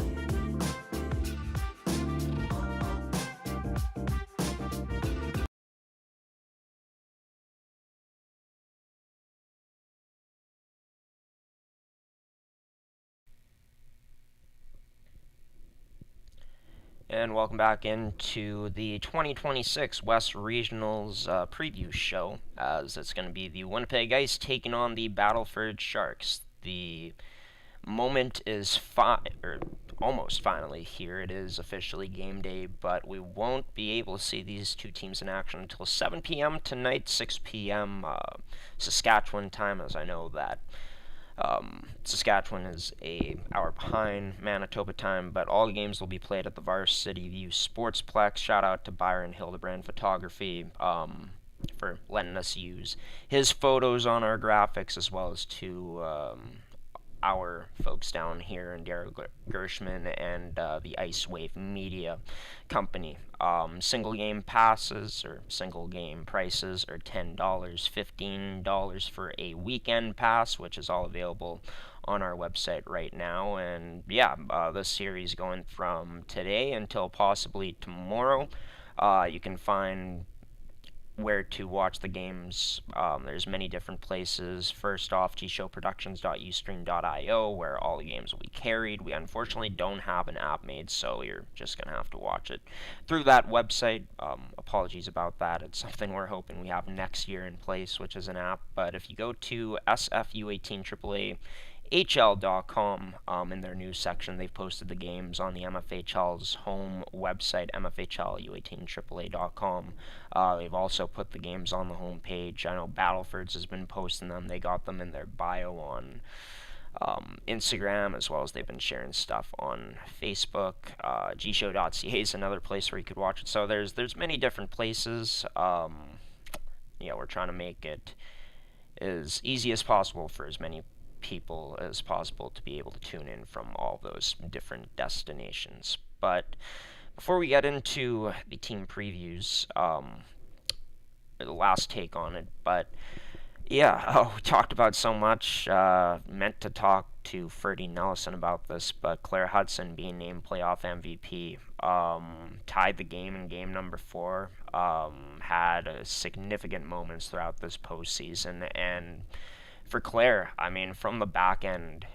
And welcome back into the 2026 West Regionals preview show, as it's going to be the Winnipeg Ice taking on the Battlefords Sharks. The moment is almost finally here. It is officially game day, but we won't be able to see these two teams in action until 7 p.m. tonight, 6 p.m. Saskatchewan time, as I know that Saskatchewan is an hour behind Manitoba time, but all games will be played at the Varsity View Sportsplex. Shout out to Byron Hildebrand Photography for letting us use his photos on our graphics, as well as to our folks down here in Daryl Gershman and the Ice Wave Media Company. Single game passes or single game prices are $10, $15 for a weekend pass, which is all available on our website right now. And yeah, this series going from today until possibly tomorrow. You can find where to watch the games. There's many different places. First off, gshowproductions.ustream.io, where all the games will be carried. We unfortunately don't have an app made, so you're just going to have to watch it through that website. Apologies about that. It's something we're hoping we have next year in place, which is an app. But if you go to SFU18AAA HL.com, in their news section, they've posted the games on the MFHL's home website, MFHL-U18AAA.com. They've also put the games on the home page. I know Battlefords has been posting them. They got them in their bio on Instagram, as well as they've been sharing stuff on Facebook. gshow.ca is another place where you could watch it. So there's many different places. We're trying to make it as easy as possible for as many people as possible to be able to tune in from all those different destinations. But before we get into the team previews, the last take on it, but yeah, we talked about so much. Meant to talk to Ferdy Nelson about this, but Claire Hudson being named playoff MVP, tied the game in game number 4, had significant moments throughout this postseason. And for Claire, I mean, from the back end,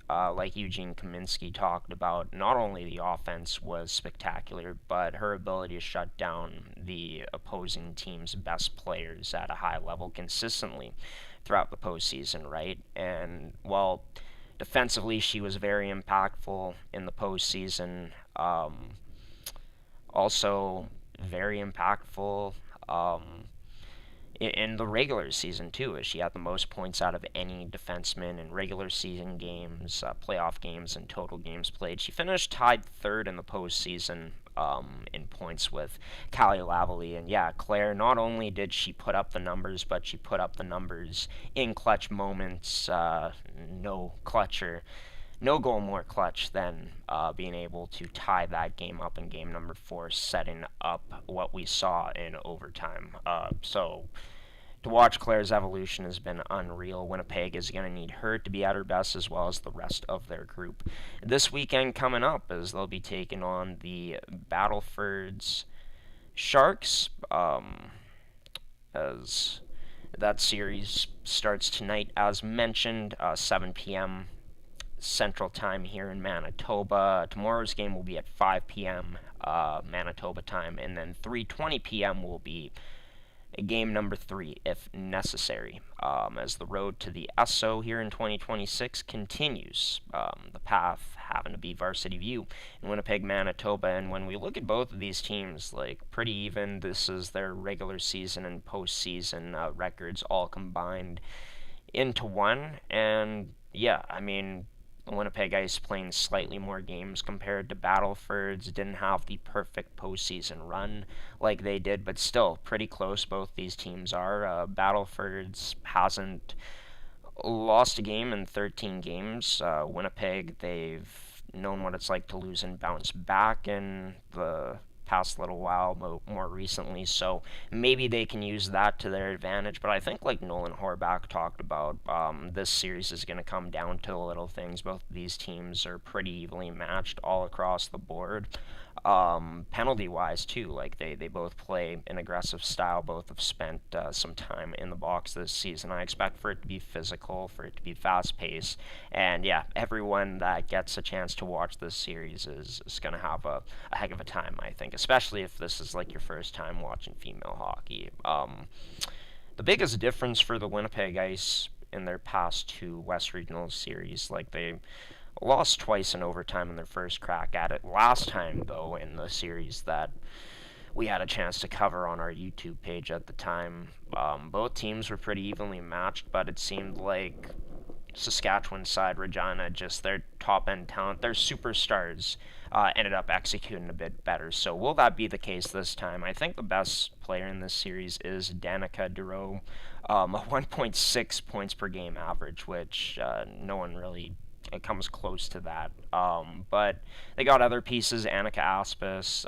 like Eugene Kaminsky talked about, not only the offense was spectacular, but her ability to shut down the opposing team's best players at a high level consistently throughout the postseason, right? And, well, defensively, she was very impactful in the postseason. Also, very impactful in the regular season too, as she had the most points out of any defenseman in regular season games, playoff games, and total games played. She finished tied 3rd in the postseason in points with Callie Lavallee. And yeah, Claire, not only did she put up the numbers, but she put up the numbers in clutch moments. No goal more clutch than being able to tie that game up in game number 4, setting up what we saw in overtime. So to watch Claire's evolution has been unreal. Winnipeg is going to need her to be at her best, as well as the rest of their group. This weekend coming up, as they'll be taking on the Battlefords Sharks, as that series starts tonight, as mentioned, 7 p.m. Central Time here in Manitoba. Tomorrow's game will be at 5 p.m. Manitoba time, and then 3:20 p.m. will be game number 3, if necessary, as the road to the Esso here in 2026 continues. The path having to be Varsity View in Winnipeg, Manitoba. And when we look at both of these teams, like, pretty even. This is their regular season and postseason records all combined into one. And yeah, I mean, Winnipeg Ice playing slightly more games compared to Battlefords, didn't have the perfect postseason run like they did, but still pretty close both these teams are. Battlefords hasn't lost a game in 13 games. Winnipeg, they've known what it's like to lose and bounce back in the past little while, more recently, so maybe they can use that to their advantage. But I think, like Nolan Horbach talked about, this series is going to come down to the little things. Both of these teams are pretty evenly matched all across the board. Penalty wise too, like they both play an aggressive style, both have spent some time in the box this season. I expect for it to be physical, for it to be fast paced, and yeah, everyone that gets a chance to watch this series is going to have a heck of a time, I think, especially if this is like your first time watching female hockey. The biggest difference for the Winnipeg Ice in their past 2 West Regional series, like they lost twice in overtime in their first crack at it. Last time, though, in the series that we had a chance to cover on our YouTube page at the time, both teams were pretty evenly matched, but it seemed like Saskatchewan side, Regina, just their top end talent, their superstars, ended up executing a bit better. So will that be the case this time? I think the best player in this series is Danica Duro, a 1.6 points per game average, which no one really comes close to that. But they got other pieces, Annika Aspis,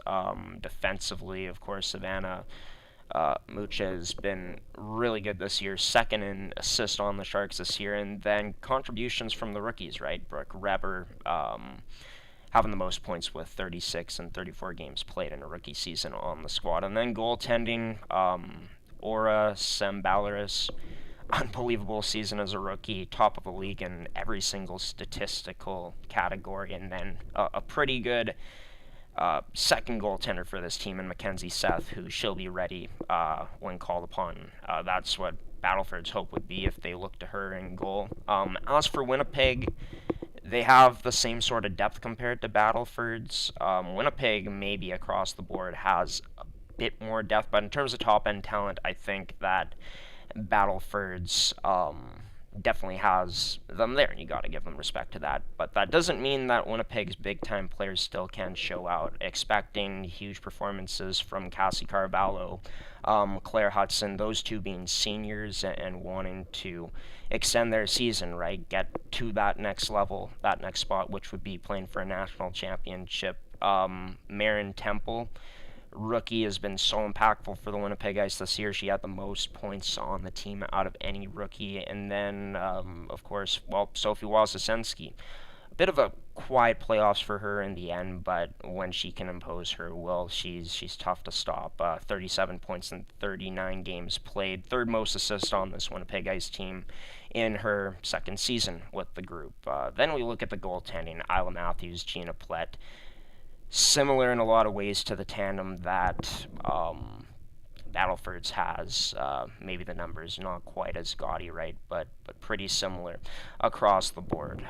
defensively, of course, Savannah Mucha has been really good this year, second in assist on the Sharks this year, and then contributions from the rookies, right? Brooke Reber having the most points with 36 and 34 games played in a rookie season on the squad. And then goaltending, Aura Sembalaris, unbelievable season as a rookie, top of the league in every single statistical category, and then a pretty good second goaltender for this team in Mackenzie Seth, who she'll be ready when called upon. That's what Battleford's hope would be if they look to her in goal. As for Winnipeg, they have the same sort of depth compared to Battleford's. Winnipeg, maybe across the board, has a bit more depth, but in terms of top-end talent, I think that Battleford's definitely has them there, and you got to give them respect to that. But that doesn't mean that Winnipeg's big-time players still can show out. Expecting huge performances from Cassie Carvalho, Claire Hudson, those two being seniors and wanting to extend their season, right? Get to that next level, that next spot, which would be playing for a national championship. Marin Temple, rookie, has been so impactful for the Winnipeg Ice this year. She had the most points on the team out of any rookie. And then, of course, Sophie Wasilewski. A bit of a quiet playoffs for her in the end, but when she can impose her will, she's tough to stop. 37 points in 39 games played, third most assists on this Winnipeg Ice team in her second season with the group. Then we look at the goaltending, Isla Matthews, Gina Plett. Similar in a lot of ways to the tandem that Battleford's has. Maybe the numbers not quite as gaudy, right? But pretty similar across the board.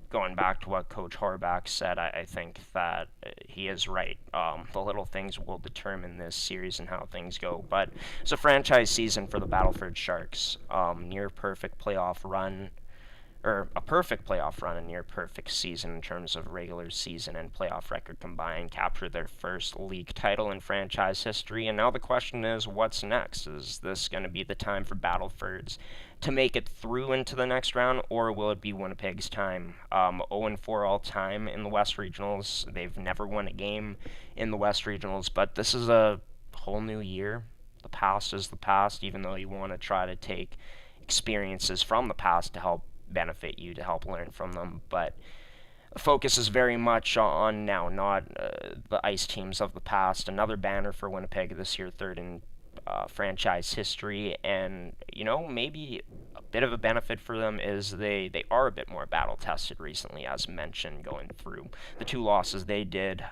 Going back to what Coach Horbach said, I think that he is right. The little things will determine this series and how things go. But it's a franchise season for the Battleford Sharks. Near perfect playoff run. Or a perfect playoff run, a near perfect season in terms of regular season and playoff record combined, captured their first league title in franchise history, and now the question is, what's next? Is this going to be the time for Battlefords to make it through into the next round, or will it be Winnipeg's time? 0-4 all time in the West Regionals. They've never won a game in the West Regionals, but this is a whole new year. The past is the past, even though you want to try to take experiences from the past to help benefit you, to help learn from them, but focus is very much on now, not the ice teams of the past. Another banner for Winnipeg this year, third in franchise history, and maybe a bit of a benefit for them is they are a bit more battle tested recently, as mentioned, going through the two losses they did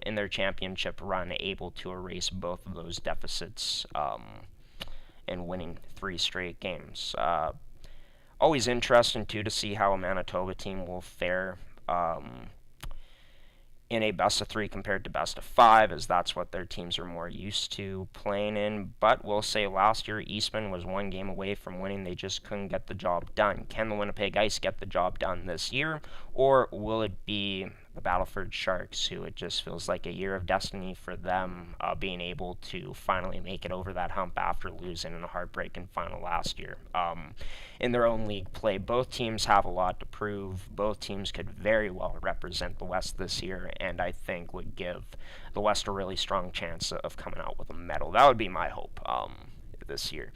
in their championship run, able to erase both of those deficits and winning 3 straight games. Always interesting, too, to see how a Manitoba team will fare in a best-of-3 compared to best-of-5, as that's what their teams are more used to playing in. But we'll say last year, Eastman was 1 game away from winning. They just couldn't get the job done. Can the Winnipeg Ice get the job done this year, or will it be the Battleford Sharks, who it just feels like a year of destiny for them, being able to finally make it over that hump after losing in a heartbreaking final last year? In their own league play, both teams have a lot to prove. Both teams could very well represent the West this year, and I think would give the West a really strong chance of coming out with a medal. That would be my hope this year.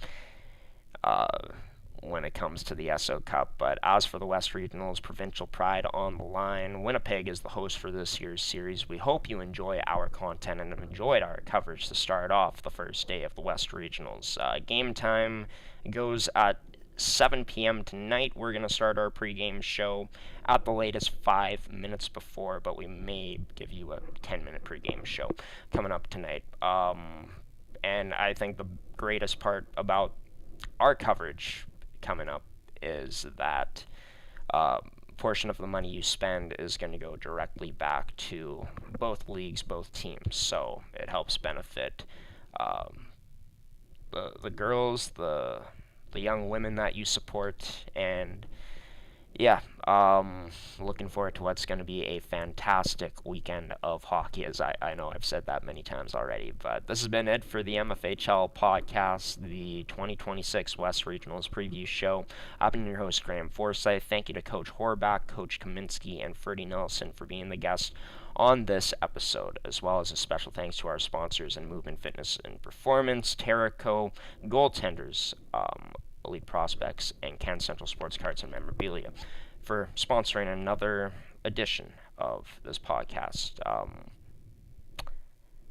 When it comes to the Esso Cup. But as for the West Regionals, provincial pride on the line. Winnipeg is the host for this year's series. We hope you enjoy our content and have enjoyed our coverage to start off the first day of the West Regionals. Game time goes at 7 p.m. tonight. We're going to start our pregame show at the latest 5 minutes before, but we may give you a 10-minute pregame show coming up tonight. And I think the greatest part about our coverage coming up is that portion of the money you spend is going to go directly back to both leagues, both teams. So it helps benefit the girls, the young women that you support, and yeah, looking forward to what's going to be a fantastic weekend of hockey, as I know I've said that many times already. But this has been it for the MFHL Podcast, the 2026 West Regionals Preview Show. I've been your host, Graeme Forsyth. Thank you to Coach Horbach, Coach Kaminsky, and Freddie Nelson for being the guest on this episode, as well as a special thanks to our sponsors in Movement Fitness and Performance, Terrico, Goaltenders, Elite Prospects, and Can Central Sports Cards and Memorabilia for sponsoring another edition of this podcast.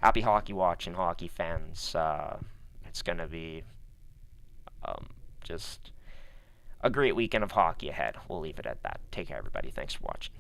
Happy hockey watching, hockey fans. It's going to be just a great weekend of hockey ahead. We'll leave it at that. Take care, everybody. Thanks for watching.